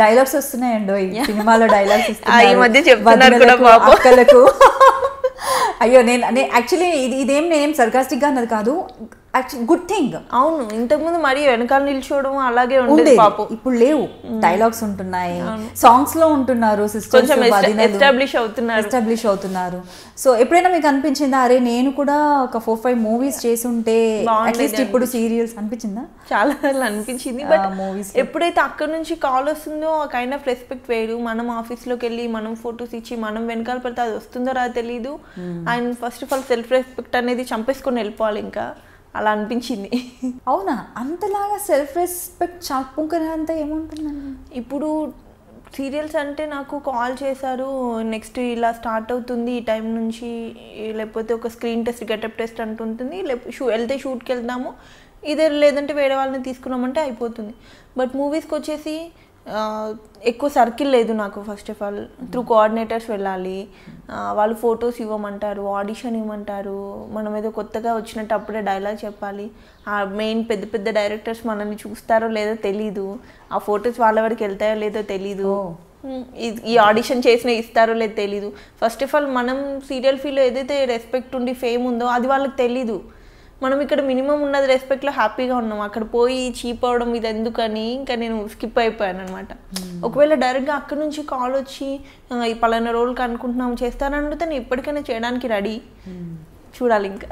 డైలాగ్స్ వస్తున్నాయండి సినిమాలో, డైలాగ్స్ అక్కలకు. అయ్యో నేను యాక్చువల్లీ నేనేం సర్కాస్టిక్గా అన్నది కాదు, గుడ్ థింగ్. అవును, ఇంతకుముందు మరి వెనకాల నిల్చోవడం అలాగే ఉండేది, ఇప్పుడు లేవు. డైలాగ్స్ ఉంటున్నాయి, సాంగ్స్ లో ఉంటున్నారు, సిస్టర్స్ ఎస్టాబ్లిష్ అవుతున్నారు. సో ఎప్పుడైనా మీకు అనిపించిందా అరే నేను కూడా ఒక 4-5 మూవీస్ చేస్తుంటే అట్లీస్ట్ ఇప్పుడు సీరియల్స్ అనిపించిందా? చాలా సార్లు అనిపించింది. బట్ మూవీస్ ఎప్పుడైతే అక్కడ నుంచి కాల్ వస్తుందో ఆ కైండ్ ఆఫ్ రెస్పెక్ట్ వేరు. మనం ఆఫీస్లోకి వెళ్ళి మనం ఫొటోస్ ఇచ్చి మనం వెనకాల పడితే అది వస్తుందో రా తెలీదు. And first of all self respect అనేది చంపేసుకొని వెళ్ళిపోవాలి, ఇంకా అలా అనిపించింది. అవునా, అంతలాగా సెల్ఫ్ రెస్పెక్ట్ చాపుకునే అంత ఏముంటుందండి? ఇప్పుడు సీరియల్స్ అంటే నాకు కాల్ చేశారు, నెక్స్ట్ ఇలా స్టార్ట్ అవుతుంది ఈ టైం నుంచి, లేకపోతే ఒక స్క్రీన్ టెస్ట్, గెటప్ టెస్ట్ అంటుంటుంది, వెళ్తే షూట్కి వెళ్దాము, ఇదే లేదంటే వేరే వాళ్ళని తీసుకున్నామంటే అయిపోతుంది. బట్ మూవీస్కి వచ్చేసి ఎక్కువ సర్కిల్ లేదు నాకు. First of all through coordinators వెళ్ళాలి, వాళ్ళు ఫొటోస్ ఇవ్వమంటారు, ఆడిషన్ ఇవ్వమంటారు, మనం ఏదో కొత్తగా వచ్చినట్టు అప్పుడే డైలాగ్ చెప్పాలి. ఆ మెయిన్ పెద్ద పెద్ద డైరెక్టర్స్ మనల్ని చూస్తారో లేదో తెలీదు, ఆ ఫొటోస్ వాళ్ళ వరకు వెళ్తాయో లేదో తెలీదు, ఈ ఆడిషన్ చేసిన ఇస్తారో లేదో తెలీదు. ఫస్ట్ ఆఫ్ ఆల్ మనం సీరియల్ ఫీల్డ్లో ఏదైతే రెస్పెక్ట్ ఉండి ఫేమ్ ఉందో అది వాళ్ళకి తెలీదు. మనం ఇక్కడ మినిమం ఉన్నది రెస్పెక్ట్లో హ్యాపీగా ఉన్నాం, అక్కడ పోయి చీప్ అవడం ఇది ఎందుకని ఇంకా నేను స్కిప్ అయిపోయాను అనమాట. ఒకవేళ డైరెక్ట్గా అక్కడ నుంచి కాల్ వచ్చి ఈ పలానా రోల్కి అనుకుంటున్నాం చేస్తానని అడిగితే నేను ఎప్పటికైనా చేయడానికి రెడీ. చూడాలి ఇంకా.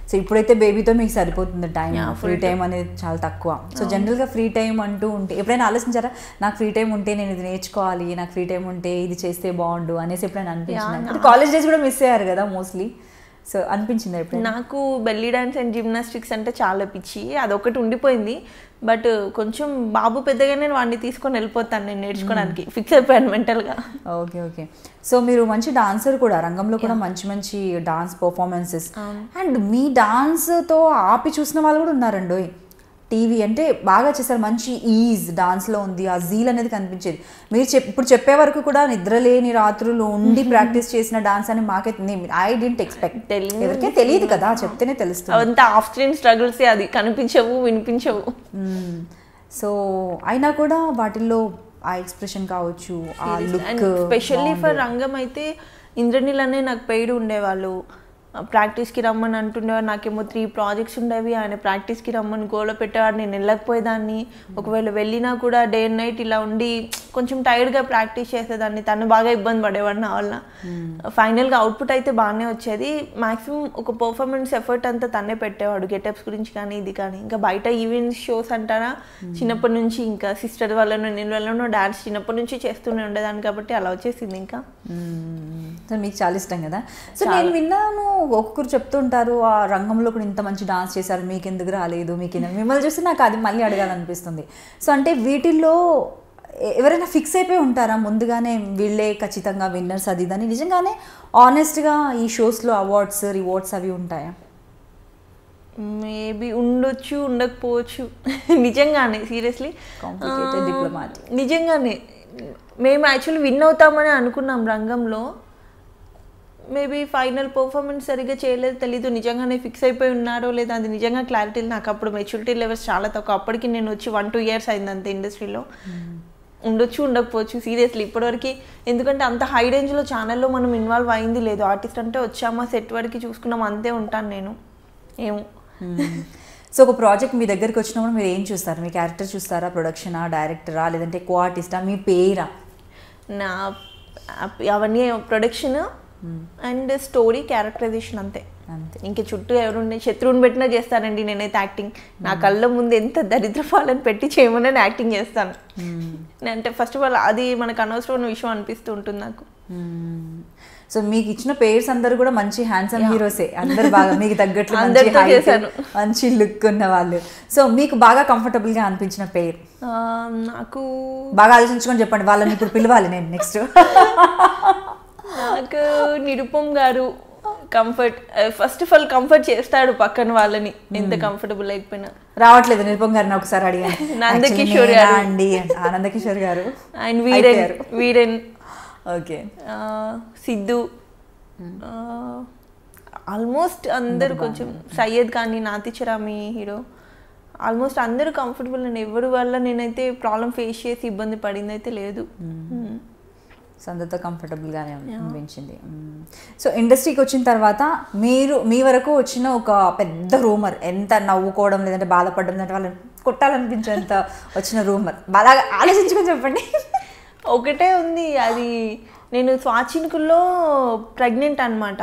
సో ఇప్పుడైతే బేబీతో మీకు సరిపోతుంది టైం, ఫ్రీ టైం అనేది చాలా తక్కువ. సో జనరల్గా ఫ్రీ టైం అంటూ ఉంటే ఎప్పుడైనా ఆలోచించారా నాకు ఫ్రీ టైం ఉంటే నేను ఇది నేర్చుకోవాలి, నాకు ఫ్రీ టైం ఉంటే ఇది చేస్తే బాగుండు అనేసి ఎప్పుడైనా అనిపించింది? కాలేజ్ డేస్ కూడా మిస్ అయ్యారు కదా మోస్ట్లీ, సో అనిపించింది ఎప్పుడు? నాకు బెల్లీ డాన్స్ అండ్ జిమ్నాస్టిక్స్ అంటే చాలా పిచ్చి, అదొకటి ఉండిపోయింది. బట్ కొంచెం బాబు పెద్దగా నేను వాడిని తీసుకొని వెళ్ళిపోతాను నేను నేర్చుకోవడానికి, ఫిక్స్ అయిపోయాను మెంటల్గా. Okay okay. సో మీరు మంచి డాన్సర్ కూడా, రంగంలో కూడా మంచి మంచి డాన్స్ పర్ఫార్మెన్సెస్, అండ్ మీ డాన్స్తో ఆపి చూసిన వాళ్ళు కూడా ఉన్నారండి. టీవీ అంటే బాగా చేశారు, మంచి ఈజ్ డాన్స్లో ఉంది, ఆ జీల్ అనేది కనిపించేది. మీరు ఇప్పుడు చెప్పే వరకు కూడా నిద్రలేని రాత్రులు ఉండి ప్రాక్టీస్ చేసిన డాన్స్ అని మాకే ఐ డెంట్ ఎక్స్పెక్ట్. ఎవరికే తెలియదు కదా, చెప్తేనే తెలుస్తుంది. అంతా ఆఫ్ స్క్రీన్ స్ట్రగుల్స్, అది కనిపించవు వినిపించవు. సో అయినా కూడా వాటిల్లో ఆ ఎక్స్ప్రెషన్ కావచ్చు, ఆ లుక్. స్పెషల్లీ ఫర్ రంగం అయితే ఇంద్రనీల్ అనే నాకు పెయిడ్ ఉండేవాళ్ళు, ప్రాక్టీస్కి రమ్మని అంటుండేవారు. నాకేమో 3 ప్రాజెక్ట్స్ ఉండేవి, ఆయన ప్రాక్టీస్కి రమ్మని గోల పెట్టేవాడు, నేను వెళ్ళకపోయేదాన్ని. ఒకవేళ వెళ్ళినా కూడా డే అండ్ నైట్ ఇలా ఉండి కొంచెం టైర్డ్గా ప్రాక్టీస్ చేసేదాన్ని, తను బాగా ఇబ్బంది పడేవాడు నా వల్ల. ఫైనల్గా అవుట్పుట్ అయితే బాగానే వచ్చేది. మ్యాక్సిమం ఒక పర్ఫార్మెన్స్ ఎఫర్ట్ అంతా తనే పెట్టేవాడు, గెటప్స్ గురించి కానీ ఇది కానీ. ఇంకా బయట ఈవెంట్స్ షోస్ అంటారా, చిన్నప్పటి నుంచి ఇంకా సిస్టర్ వాళ్ళను నేను వాళ్ళను డాన్స్ చిన్నప్పటి నుంచి చేస్తూనే ఉండేదాన్ని, కాబట్టి అలా వచ్చేసింది. ఇంకా మీకు చాలా ఇష్టం కదా. సో నేను విన్నాను ఒక్కొక్కరు చెప్తుంటారు ఆ రంగంలో కూడా ఇంత మంచి డాన్స్ చేశారు, మీకు ఎందుకు రాలేదు, మీకు మిమ్మల్ని చూస్తే నాకు అది మళ్ళీ అడగాలనిపిస్తుంది. సో అంటే వీటిల్లో ఎవరైనా ఫిక్స్ అయిపోయి ఉంటారా ముందుగానే వీళ్ళే ఖచ్చితంగా విన్నర్స్ అది ఇదని? నిజంగానే ఆనెస్ట్గా ఈ షోస్లో అవార్డ్స్ రివార్డ్స్ అవి ఉంటాయా? మేబీ ఉండొచ్చు, ఉండకపోవచ్చు. నిజంగానే సీరియస్లీ డిప్లొమాటిక్. నిజంగానే మేము యాక్చువల్లీ విన్ అవుతామని అనుకున్నాం రంగంలో. మేబీ ఫైనల్ పర్ఫార్మెన్స్ సరిగ్గా చేయలేదు తెలీదు, నిజంగానే ఫిక్స్ అయిపోయి ఉన్నారో లేదా అది నిజంగా క్లారిటీ. నాకు అప్పుడు మెచ్యూరిటీ లెవెల్స్ చాలా తక్కువ. అప్పటికి నేను వచ్చి 1-2 years అయింది అంతే ఇండస్ట్రీలో. ఉండొచ్చు ఉండకపోవచ్చు సీరియస్లీ ఇప్పటివరకు. ఎందుకంటే అంత హై రేంజ్లో ఛానల్లో మనం ఇన్వాల్వ్ అయింది లేదు. ఆర్టిస్ట్ అంటే వచ్చామా సెట్ వరకు చూసుకున్నాం అంతే ఉంటాను నేను. ఏమో. సో ఒక ప్రాజెక్ట్ మీ దగ్గరికి వచ్చినప్పుడు మీరు ఏం చూస్తారు? మీ క్యారెక్టర్ చూస్తారా, ప్రొడక్షనా, డైరెక్టరా, లేదంటే కో ఆర్టిస్టా, మీ పేరా? నా అవన్నీ ప్రొడక్షన్ అండ్ స్టోరీ, క్యారెక్టరైజేషన్ అంతే. ఇంక చుట్టూ ఎవరుండే శత్రువుని పెట్టినా చేస్తానండి నేనైతే యాక్టింగ్. నా కళ్ళ ముందు ఎంత దరిద్రపాలని పెట్టి చేయమని నేను యాక్టింగ్ చేస్తాను. అంటే ఫస్ట్ ఆఫ్ ఆల్ అది మనకు అనవసరమైన విషయం అనిపిస్తూ ఉంటుంది నాకు. సో మీకు ఇచ్చిన పేర్స్ అందరు కూడా మంచి హ్యాండ్సమ్ హీరోసే, అందరు బాగా మీకు తగ్గట్లు మంచి లుక్ ఉన్న వాళ్ళు. సో మీకు బాగా కంఫర్టబుల్ గా అనిపించిన పేరు? నాకు బాగా ఆలోచించుకొని చెప్పండి, వాళ్ళని ఇప్పుడు పిలవాలి నేను నెక్స్ట్. నాకు నిరుపమ్ గారు comfort. First of all comfort చేస్తాడు పక్కన వాళ్ళని, ఎంత కంఫర్టబుల్ అయిపోయినా. రావట్లేదు నిరుపమ్ గారిని ఒకసారి అడిగాను. నందకిషోర్ గారు అండి, ఆనందకిషోర్ గారు and Viren okay, Siddhu, almost అందరు కొంచెం. సయ్యద్ కానీ, నాతిచరామి హీరో, ఆల్మోస్ట్ అందరూ కంఫర్టబుల్ అండి. ఎవరి వల్ల నేనైతే ప్రాబ్లం ఫేస్ చేసి ఇబ్బంది పడింది అయితే లేదు. సో అందరితో కంఫర్టబుల్గానే అనిపించింది. సో ఇండస్ట్రీకి వచ్చిన తర్వాత మీరు మీ వరకు వచ్చిన ఒక పెద్ద రూమర్, ఎంత నవ్వుకోవడం లేదంటే బాధపడడం లేదంటే వాళ్ళని కొట్టాలనిపించేంత వచ్చిన రూమర్ బాగా ఆలోచించుకొని చెప్పండి. ఒకటే ఉంది, అది నేను స్వాచిన్కుల్లో ప్రెగ్నెంట్ అనమాట.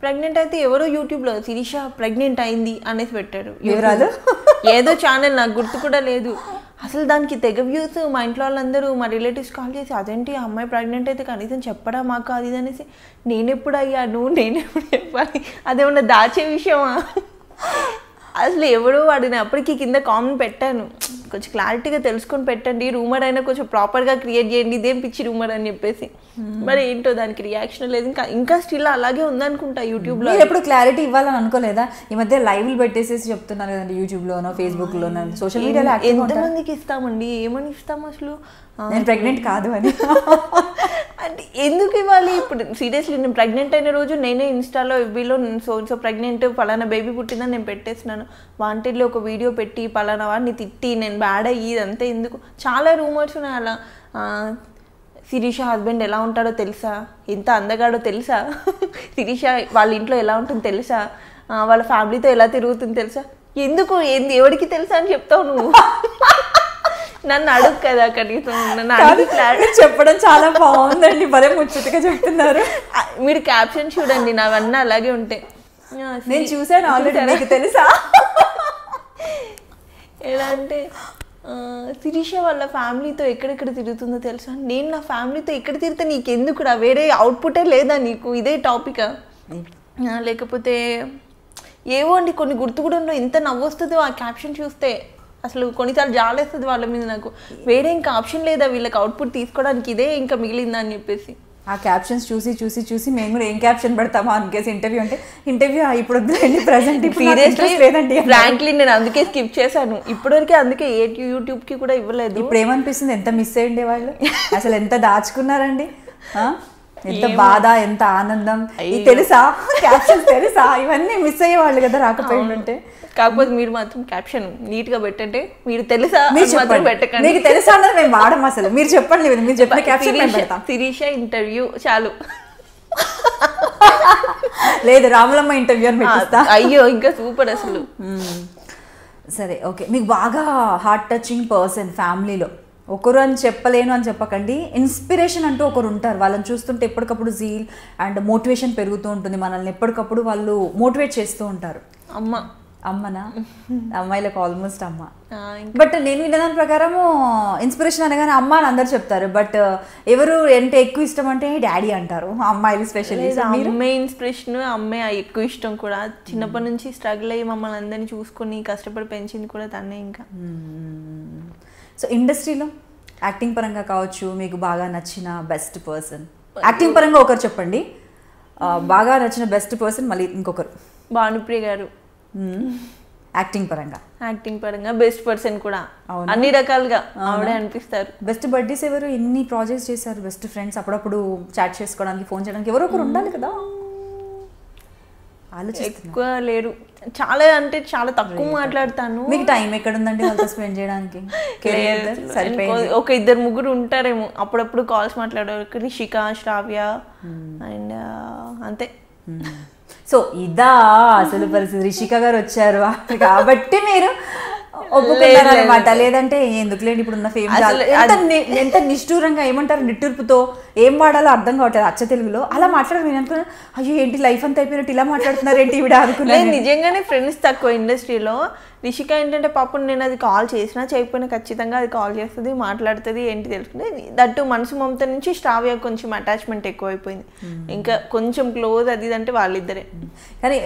ప్రెగ్నెంట్ అయితే ఎవరో యూట్యూబ్లో శిరీష ప్రెగ్నెంట్ అయింది అనేసి పెట్టారు. ఏదో ఛానల్, నాకు గుర్తు కూడా లేదు. అసలు దానికి తెగ వ్యూస్. మా ఇంట్లో వాళ్ళందరూ, మా రిలేటివ్స్ కాల్ చేసి అదేంటి అమ్మాయి ప్రెగ్నెంట్ అయితే కనీసం చెప్పడా మాకు అది ఇది అనేసి. నేనెప్పుడు అయ్యాను, నేనెప్పుడు చెప్పాలి, అదేమన్నా దాచే విషయమా? అసలు ఎవడో వాడిని అప్పటికి కింద కామెంట్ పెట్టాను, కొంచెం క్లారిటీగా తెలుసుకొని పెట్టండి, రూమర్ అయినా కొంచెం ప్రాపర్గా క్రియేట్ చేయండి, ఇదేం పిచ్చి రూమర్ అని చెప్పేసి. మరి ఏంటో దానికి రియాక్షన్ లేదు. ఇంకా స్టిల్ అలాగే ఉందనుకుంటా యూట్యూబ్లో. ఎప్పుడు క్లారిటీ ఇవ్వాలని అనుకోలేదా? ఈ మధ్య లైవ్లు పెట్టేసేసి చెప్తున్నారు కదండి యూట్యూబ్లోనో ఫేస్బుక్లోనో సోషల్ మీడియాలో. ఎంతమందికి ఇస్తామండి, ఏమని ఇస్తాం అసలు? నేను ప్రెగ్నెంట్ కాదు అని అంటే ఎందుకు ఇవ్వాలి? ఇప్పుడు సీరియస్లీ నేను ప్రెగ్నెంట్ అయిన రోజు నేనే ఇన్స్టాలో ఎఫ్బీలో సో ప్రెగ్నెంట్ పలానా బేబీ పుట్టిందని నేను పెట్టేస్తున్నాను. వాంటెడ్లో ఒక వీడియో పెట్టి పలానా వాడిని తిట్టి నేను బ్యాడ్ అయ్యి ఇదంతా ఎందుకు? చాలా రూమర్స్ ఉన్నాయి అలా. శిరీష హస్బెండ్ ఎలా ఉంటాడో తెలుసా, ఎంత అందగాడో తెలుసా, శిరీష వాళ్ళ ఇంట్లో ఎలా ఉంటుంది తెలుసా, వాళ్ళ ఫ్యామిలీతో ఎలా తిరుగుతుంది తెలుసా. ఎందుకు ఎవరికి తెలుసా అని చెప్తావు నువ్వు? నన్ను అడుగు కదా కనీసం. చెప్పడం చాలా బాగుందండి, భలే ముచ్చటగా చెప్తున్నారు. మీరు క్యాప్షన్ చూడండి, నావన్నీ అలాగే ఉంటాయి. నేను చూసాను ఆల్రెడీ, మీకు తెలుసా? ఎలా అంటే శిరీష వాళ్ళ ఫ్యామిలీతో ఎక్కడెక్కడ తిరుగుతుందో తెలుసా. నేను నా ఫ్యామిలీతో ఎక్కడ తిరిగితే నీకెందుకురా, వేరే అవుట్పుటే లేదా నీకు, ఇదే టాపికా? లేకపోతే ఏవో అండి కొన్ని గుర్తు కూడా ఉండవు. ఎంత నవ్వొస్తుందో ఆ క్యాప్షన్ చూస్తే. అసలు కొన్నిసార్లు జాలేస్తుంది వాళ్ళ మీద నాకు. వేరే ఇంకా ఆప్షన్ లేదా వీళ్ళకి అవుట్పుట్ తీసుకోవడానికి, ఇదే ఇంకా మిగిలిందా అని చెప్పేసి. ఆ క్యాప్షన్స్ చూసి చూసి చూసి మేము కూడా ఏం క్యాప్షన్ పెడతామా అనికేసి ఇంటర్వ్యూ అంటే ఇంటర్వ్యూ ఇప్పుడు వద్దులేండి ప్రెసెంట్ సీరియస్లీ లేదండి ఫ్రాంక్లీ నేను అందుకే స్కిప్ చేశాను ఇప్పటివరకే. అందుకే ఏ యూట్యూబ్కి కూడా ఇవ్వలేదు. ఇప్పుడు ఏమనిపిస్తుంది, ఎంత మిస్ అయ్యండి వాళ్ళు, అసలు ఎంత దాచుకున్నారండి, ఎంత బాధ, ఎంత ఆనందం, తెలుసా క్యాప్షన్స్ తెలుసా, ఇవన్నీ మిస్ అయ్యేవాళ్ళు కదా రాకపోయిందంటే. కాకపోతే మీరు మాత్రం క్యాప్షన్ నీట్ గా పెట్టంటే, మీరు తెలుసా మాత్రం పెట్టకండి. మీకు తెలుసా అన్నది మేము వాడము అసలు, మీరు చెప్పండి, మీరు చెప్పిన క్యాప్షన్ శిరీష ఇంటర్వ్యూ చాలు. లేదు రాములమ్మ ఇంటర్వ్యూ అని పెట్టిస్తా. అయ్యో ఇంకా సూపర్ అసలు. సరే ఓకే, మీకు బాగా హార్ట్ టచింగ్ పర్సన్ ఫ్యామిలీలో ఒకరు అని చెప్పలేను అని చెప్పకండి, ఇన్స్పిరేషన్ అంటూ ఒకరు ఉంటారు, వాళ్ళని చూస్తుంటే ఎప్పటికప్పుడు జీల్ అండ్ మోటివేషన్ పెరుగుతూ ఉంటుంది, మనల్ని ఎప్పటికప్పుడు వాళ్ళు మోటివేట్ చేస్తూ ఉంటారు. అమ్మనా? అమ్మాయిలకు ఆల్మోస్ట్ అమ్మ. బట్ నేను విన్నదాని ప్రకారము ఇన్స్పిరేషన్ అనగానే అమ్మ అని అందరు చెప్తారు, బట్ ఎవరు అంటే ఎక్కువ ఇష్టం అంటే డాడీ అంటారు అమ్మాయిలు స్పెషల్లీ. అమ్మే ఇన్స్పిరేషన్, అమ్మే ఎక్కువ ఇష్టం కూడా. చిన్నప్పటి నుంచి స్ట్రగుల్ అయ్యి మమ్మల్ని అందరినీ చూసుకొని కష్టపడి పెంచింది కూడా తనే. ఇంకా సో ఇండస్ట్రీలో యాక్టింగ్ పరంగా కావచ్చు, మీకు బాగా నచ్చిన బెస్ట్ పర్సన్, యాక్టింగ్ పరంగా ఒకరు చెప్పండి, బాగా నచ్చిన బెస్ట్ పర్సన్, మళ్ళీ ఇంకొకరు. భానుప్రియ గారు. యాక్టింగ్ పరంగా బెస్ట్ పర్సన్ కూడా అన్ని రకాలుగా ఆవిడే అనిపిస్తారు. బెస్ట్ బడ్డీస్ ఎవరు? ఎన్ని ప్రాజెక్ట్స్ చేశారు? బెస్ట్ ఫ్రెండ్స్ అప్పుడప్పుడు చాట్ చేసుకోవడానికి, ఫోన్ చేయడానికి ఎవరో ఒకరు ఉండాలి కదా. ఎక్కువ లేరు, చాలా అంటే చాలా తక్కువ మాట్లాడతాను. మీకు టైం ఎక్కడ ఉందండి వాళ్ళతో స్పెండ్ చేయడానికి? ఒక 2-3 ఉంటారేమో అప్పుడప్పుడు కాల్స్ మాట్లాడారు, రిషిక, శ్రావ్య అండ్ అంతే. సో ఇదా అసలు పరిస్థితి. రిషిక గారు వచ్చారు కాబట్టి మీరు ఒప్పుకున్నారనమాట. లేదంటే ఎందుకులేండి ఇప్పుడున్న ఫేమస్ ఎంత నిష్ఠూరంగా ఏమంటారు, నిట్టూర్పుతో ఏం వాడాలో అర్థం కావట్లేదు అచ్చ తెలుగులో. అలా మాట్లాడారు. నేను అనుకున్నాను అయ్యో ఏంటి లైఫ్ అంతా అయిపోయినట్టు ఇలా మాట్లాడుతున్నారు ఏంటి ఈవిడ అనుకున్నాను. నిజంగానే ఫ్రెండ్స్ తక్కువ ఇండస్ట్రీలో. రిషిక ఏంటంటే పాపం నేను అది కాల్ చేసినా చేయకపోయినా ఖచ్చితంగా అది కాల్ చేస్తుంది, మాట్లాడుతుంది, ఏంటి తెలుసుకుంటే. దట్టు మనసు మమత నుంచి శ్రావ్య కొంచెం అటాచ్మెంట్ ఎక్కువైపోయింది, ఇంకా కొంచెం క్లోజ్ అది అంటే వాళ్ళిద్దరే. కానీ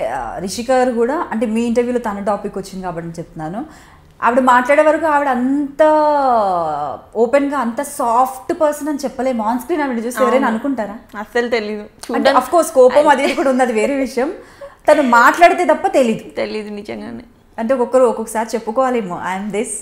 రిషిక గారు కూడా అంటే మీ ఇంటర్వ్యూలో తన టాపిక్ వచ్చింది కాబట్టి చెప్తున్నాను, ఆవిడ మాట్లాడే వరకు ఆవిడ అంత ఓపెన్గా అంత సాఫ్ట్ పర్సన్ అని చెప్పలేము. ఆన్ స్క్రీన్ ఆవిడ చూసి ఎవరైనా అనుకుంటారా? అస్సలు తెలీదు. అంటే అఫ్ కోర్స్ కోపం అది కూడా ఉంది, అది వేరే విషయం. తను మాట్లాడితే తప్ప తెలీదు నిజంగానే. అంటే ఒక్కొక్కసారి చెప్పుకోవాలేమో ఐఎమ్ దిస్.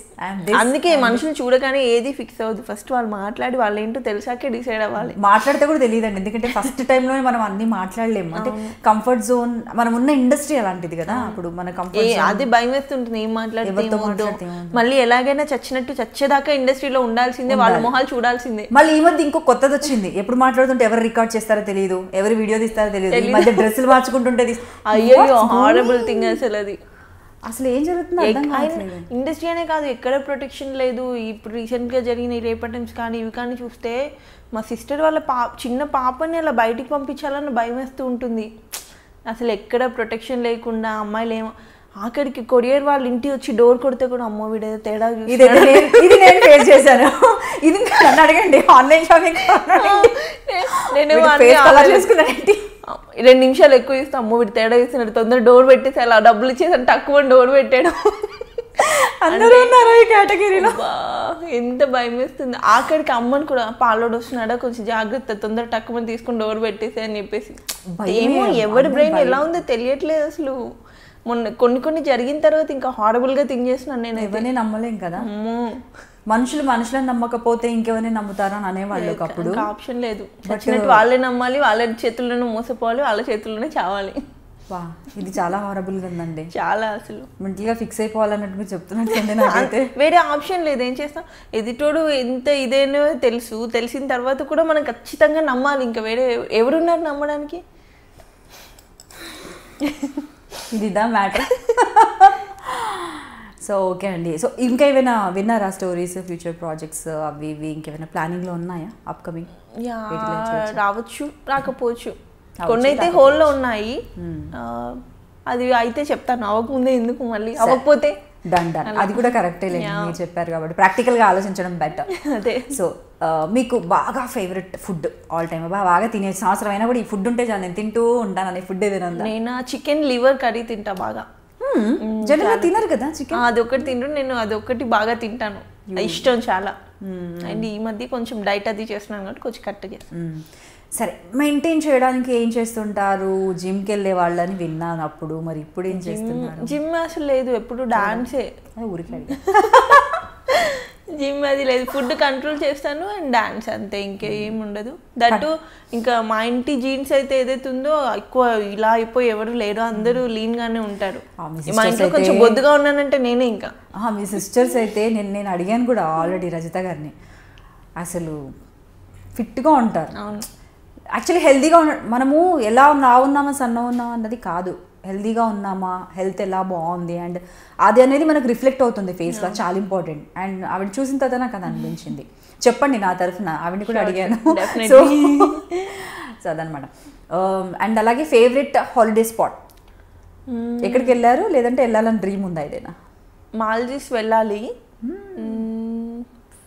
అందుకే మనుషులు చూడగానే ఏది ఫిక్స్ అవ్వదు, ఫస్ట్ వాళ్ళు మాట్లాడి వాళ్ళు ఏంటో తెలిసాకే డిసైడ్ అవ్వాలి. మాట్లాడితే కూడా తెలియదండి, ఎందుకంటే ఫస్ట్ టైంలోనే మనం అన్ని మాట్లాడలేము. అంటే కంఫర్ట్ జోన్, మనం ఉన్న ఇండస్ట్రీ అలాంటిది కదా. అప్పుడు మన కంఫర్ట్ అది భయం వేస్తుంటుంది, ఏం మాట్లాడితే మళ్ళీ ఎలాగైనా చచ్చేదాకా ఇండస్ట్రీలో ఉండాల్సిందే, వాళ్ళ మొహాలు చూడాల్సిందే. మళ్ళీ ఈ మధ్య ఇంకో కొత్తది వచ్చింది, ఎప్పుడు మాట్లాడుతుంటే ఎవరు రికార్డ్ చేస్తారో తెలియదు, ఎవరు వీడియో తీస్తారో తెలియదు, ఈ మధ్య డ్రెస్సులు మార్చుకుంటుంటే అయ్యో హారబుల్ థింగ్ అసలు ఏం జరుగుతుంది ఇండస్ట్రీ అనే కాదు, ఎక్కడ ప్రొటెక్షన్ లేదు. ఇప్పుడు రీసెంట్గా జరిగిన ఈ రేపర్ టైమ్స్ కానీ ఇవి కానీ చూస్తే మా సిస్టర్ వాళ్ళ చిన్న పాపని అలా బయటికి పంపించాలని భయం వేస్తూ ఉంటుంది. అసలు ఎక్కడ ప్రొటెక్షన్ లేకుండా అమ్మాయిలు ఏమో ఆఖరికి కొరియర్ వాళ్ళ ఇంటి వచ్చి డోర్ కొడితే కూడా అమ్మో వీడేదో తేడా ఇది నేను ఫేస్ చేశాను. ఇది నన్ను అడగండి, ఆన్లైన్ షాపింగ్ చేసుకున్నానండి 2 నిమిషాలు ఎక్కువ ఇస్తే అమ్మో వీడు తేడా ఇస్తున్నాడు, తొందర డోర్ పెట్టేసి అలా డబ్బులు ఇచ్చేసాను తక్కువ డోర్ పెట్టాడు. అందరూ ఉన్నారు ఈ కేటగిరీలో. ఎంత భయం వేస్తుంది. ఆఖరికి అమ్మని కూడా పాలోడు వస్తున్నాడా కొంచెం జాగ్రత్త, తొందర తక్కువ తీసుకుని డోర్ పెట్టేసి అని చెప్పేసి. ఏమో ఎవరి బ్రెయిన్ ఎలా ఉందో తెలియట్లేదు అసలు. మొన్న కొన్ని జరిగిన తర్వాత ఇంకా హారబుల్ గా థింక్ చేస్తున్నాను నేను. ఎవరిని నమ్మలేం కదా, మనుషులను నమ్మకపోతే ఇంకెవరిని నమ్ముతారా అని అనేవాళ్ళు. అప్పుడు ఆప్షన్ లేదు, వచ్చినట్టు వాళ్ళే నమ్మాలి, వాళ్ళ చేతుల్లోనే మోసపోవాలి, వాళ్ళ చేతుల్లోనే చావాలి. వా ఇది చాలా హారబుల్ గా ఉందండి. చాలా అసలు మెంటల్ గా ఫిక్స్ అయిపోవాలన్నట్టు చెప్తున్నట్టుంది నాకైతే. వేరే ఆప్షన్ లేదు, ఏం చేస్తాం. ఎదుటోడు ఎంత ఇదేనో తెలిసిన తర్వాత కూడా మనం ఖచ్చితంగా నమ్మాలి. ఇంకా వేరే ఎవరున్నారు నమ్మడానికి? ఇదిదా మ్యాటర్. సో ఓకే అండి. సో ఇంకా ఏమైనా విన్నారా స్టోరీస్, ఫ్యూచర్ ప్రాజెక్ట్స్ అవి ఇవి ఇంకేమైనా ప్లానింగ్లో ఉన్నాయా అప్కమింగ్? రావచ్చు, రాకపోవచ్చు. కొన్ని అయితే హోల్లో ఉన్నాయి, అది అయితే చెప్తాను. అవ్వకముందే ఎందుకు మళ్ళీ, అవ్వకపోతే డన్. అది కూడా కరెక్టే లేదు, మీరు చెప్పారు కాబట్టి ప్రాక్టికల్గా ఆలోచించడం బెటర్. అదే. సో మీకు బాగా ఫేవరెట్ ఫుడ్ ఆల్ టైమ్, బాగా తినే సంవత్సరం అయినా కూడా ఈ ఫుడ్ ఉంటే చాలు నేను తింటూ ఉంటాను అనే ఫుడ్ ఏదైనా ఉందా? నేను చికెన్ లివర్ కర్రీ తింటా బాగా. జనరల్గా తినరు కదా చికెన్, అదొకటి తింటాను నేను, అదొకటి బాగా తింటాను, ఇష్టం చాలా. అండ్ ఈ మధ్య కొంచెం డైట్ అది చేస్తున్నాను కాబట్టి కొంచెం కరెక్ట్ చేస్తాను. సరే, మెయింటైన్ చేయడానికి ఏం చేస్తుంటారు? జిమ్కి వెళ్ళే వాళ్ళని విన్నాను అప్పుడు, మరి ఇప్పుడు ఏం చేస్తున్నారు? జిమ్ అసలు లేదు, ఎప్పుడు డాన్సే. ఊరికి జిమ్ అది లేదు, ఫుడ్ కంట్రోల్ చేస్తాను అండ్ డాన్స్, అంతే, ఇంకేం ఉండదు. దట్టు ఇంకా మా ఇంటి జీన్స్ అయితే ఏదైతే ఉందో ఎక్కువ ఇలా అయిపోయి ఎవరు లేరు, అందరూ లీన్ గానే ఉంటారు. మా ఇంట్లో కొంచెం బొద్దుగా ఉన్నానంటే నేనే. ఇంకా మీ సిస్టర్స్ అయితే నేను అడిగాను కూడా ఆల్రెడీ రజిత గారిని, అసలు ఫిట్గా ఉంటారు. అవును, యాక్చువల్లీ హెల్తీగా మనము ఎలా ఉన్నామా సన్న ఉన్నామా అన్నది కాదు, హెల్తీగా ఉన్నామా, హెల్త్ ఎలా బాగుంది అండ్ అది అనేది మనకు రిఫ్లెక్ట్ అవుతుంది ఫేస్లో, చాలా ఇంపార్టెంట్. అండ్ ఆవిడ చూసిన తర్వాత నాకు అది అనిపించింది. చెప్పండి నా తరఫున, ఆవిడని కూడా అడిగాను. సో అదనమాట. అండ్ అలాగే ఫేవరెట్ హాలిడే స్పాట్ ఎక్కడికి వెళ్ళారు, లేదంటే వెళ్ళాలని డ్రీమ్ ఉందా ఏదైనా? మాల్దీవ్స్ వెళ్ళాలి.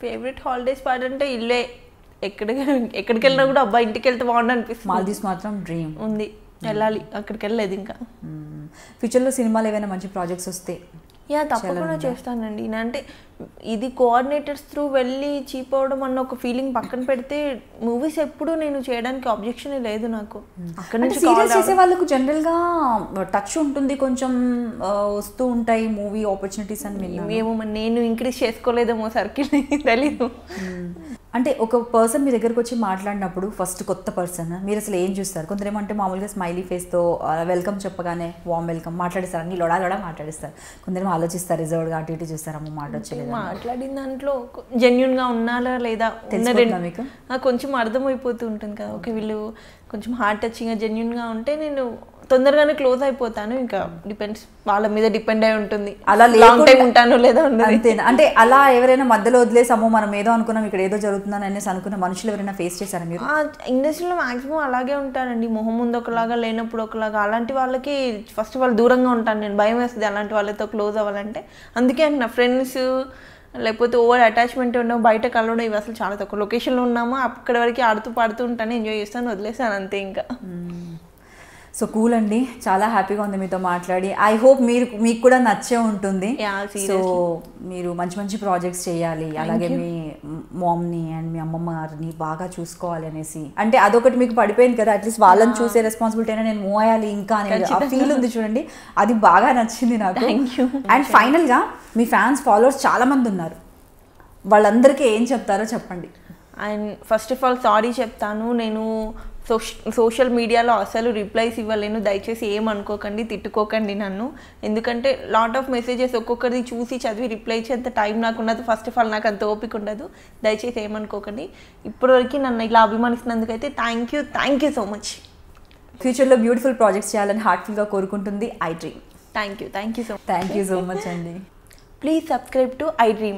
ఫేవరెట్ హాలిడే స్పాట్ అంటే ఇల్లే, ఎక్కడికి వెళ్ళినా కూడా అబ్బా ఇంటికి వెళ్తే బాగుండు అనిపిస్తుంది. మాల్దీవ్స్ మాత్రం డ్రీమ్ ఉంది, వెళ్ళాలి, అక్కడికి వెళ్ళలేదు ఇంకా. ఫ్యూచర్లో సినిమాలు ఏమైనా మంచి ప్రాజెక్ట్స్ వస్తే యా తప్పకుండా చేస్తానండి. అంటే ఇది కోఆర్డినేటర్స్ త్రూ వెళ్ళి చీప్ అవడం అన్న ఒక ఫీలింగ్ పక్కన పెడితే మూవీస్ ఎప్పుడు నేను చేయడానికి అబ్జెక్షన్ లేదు నాకు. అక్కడ నుంచి సీరియల్స్ చేసే వాళ్ళకు జనరల్గా టచ్ ఉంటుంది, కొంచెం వస్తూ ఉంటాయి మూవీ ఆపర్చునిటీస్ అని ఏమో నేను ఇంక్రీజ్ చేసుకోలేదేమో సర్కిల్ తెలీదు. అంటే ఒక పర్సన్ మీ దగ్గరకు వచ్చి మాట్లాడినప్పుడు ఫస్ట్ కొత్త పర్సన్ మీరు అసలు ఏం చూస్తారు? కొందరేమంటే మామూలుగా స్మైలీ ఫేస్తో వెల్కమ్ చెప్పగానే వామ్ వెల్కమ్ మాట్లాడిస్తారు, అన్ని లొడా మాట్లాడిస్తారు. కొందరేమో ఆలోచిస్తారు, రిజర్వ్డ్గా అటు ఇటు చూస్తారు, అమ్మ మాట్లాడలేదు. మాట్లాడిన దాంట్లో జెన్యున్గా ఉన్నారా లేదా మీకు కొంచెం అర్థమైపోతూ ఉంటుంది కదా. ఓకే వీళ్ళు కొంచెం హార్ట్ టచింగ్గా జెన్యున్గా ఉంటే నేను తొందరగానే క్లోజ్ అయిపోతాను. ఇంకా డిపెండ్స్, వాళ్ళ మీద డిపెండ్ అయి ఉంటుంది. అలా లాంగ్ టైం ఉంటానో లేదా అంతేనా? అంటే అలా ఎవరైనా మధ్యలో వదిలేసామో మనం ఏదో అనుకున్నాం ఇక్కడ ఏదో జరుగుతుందని అనేసి అనుకున్న మనుషులు ఎవరైనా ఫేస్ చేశారా మీరు? ఇండస్ట్రీలో మాక్సిమం అలాగే ఉంటారండి, మొహం ముందు ఒకలాగా లేనప్పుడు ఒకలాగా. అలాంటి వాళ్ళకి ఫస్ట్ ఆఫ్ ఆల్ దూరంగా ఉంటాను నేను, భయం వేస్తుంది అలాంటి వాళ్ళతో క్లోజ్ అవ్వాలంటే. అందుకే నా ఫ్రెండ్స్ లేకపోతే ఓవర్ అటాచ్మెంట్ ఉండవు, బయట కలవడం ఇవి అసలు చాలా తక్కువ. లొకేషన్లో ఉన్నామో అక్కడి వరకు ఆడుతూ పాడుతూ ఉంటాను, ఎంజాయ్ చేస్తాను, వదిలేసాను అంతే ఇంకా. సో కూల్ అండి, చాలా హ్యాపీగా ఉంది మీతో మాట్లాడి. ఐ హోప్ మీకు కూడా నచ్చే ఉంటుంది. సో మీరు మంచి మంచి ప్రాజెక్ట్స్ చేయాలి, అలాగే మీ మామ్ని అండ్ మీ అమ్మమ్మ గారిని బాగా చూసుకోవాలి అనేసి. అంటే అదొకటి మీకు పడిపోయింది కదా, అట్లీస్ట్ వాళ్ళని చూసే రెస్పాన్సిబిలిటీ అయినా నేను మూవ్ అయ్యాలి ఇంకా అనేది ఆ ఫీల్ ఉంది చూడండి, అది బాగా నచ్చింది నాకు. అండ్ ఫైనల్గా మీ ఫ్యాన్స్ ఫాలోవర్స్ చాలా మంది ఉన్నారు, వాళ్ళందరికీ ఏం చెప్తారో చెప్పండి. And first of all sorry చెప్తాను, నేను సోషల్ మీడియాలో అసలు రిప్లైస్ ఇవ్వలేను, దయచేసి ఏమనుకోకండి, తిట్టుకోకండి నన్ను. ఎందుకంటే లాట్ ఆఫ్ మెసేజెస్ ఒక్కొక్కరిది చూసి చదివి రిప్లై ఇచ్చేంత టైం నాకు ఉండదు. ఫస్ట్ ఆఫ్ ఆల్ నాకు అంత ఓపిక ఉండదు, దయచేసి ఏమనుకోకండి. ఇప్పటివరకు నన్ను ఇలా అభిమానిస్తున్నందుకైతే థ్యాంక్ యూ సో మచ్. ఫ్యూచర్లో బ్యూటిఫుల్ ప్రాజెక్ట్స్ చేయాలని హార్ట్ఫుల్గా కోరుకుంటుంది I dream. Thank you so much అండి. Please subscribe to I dream.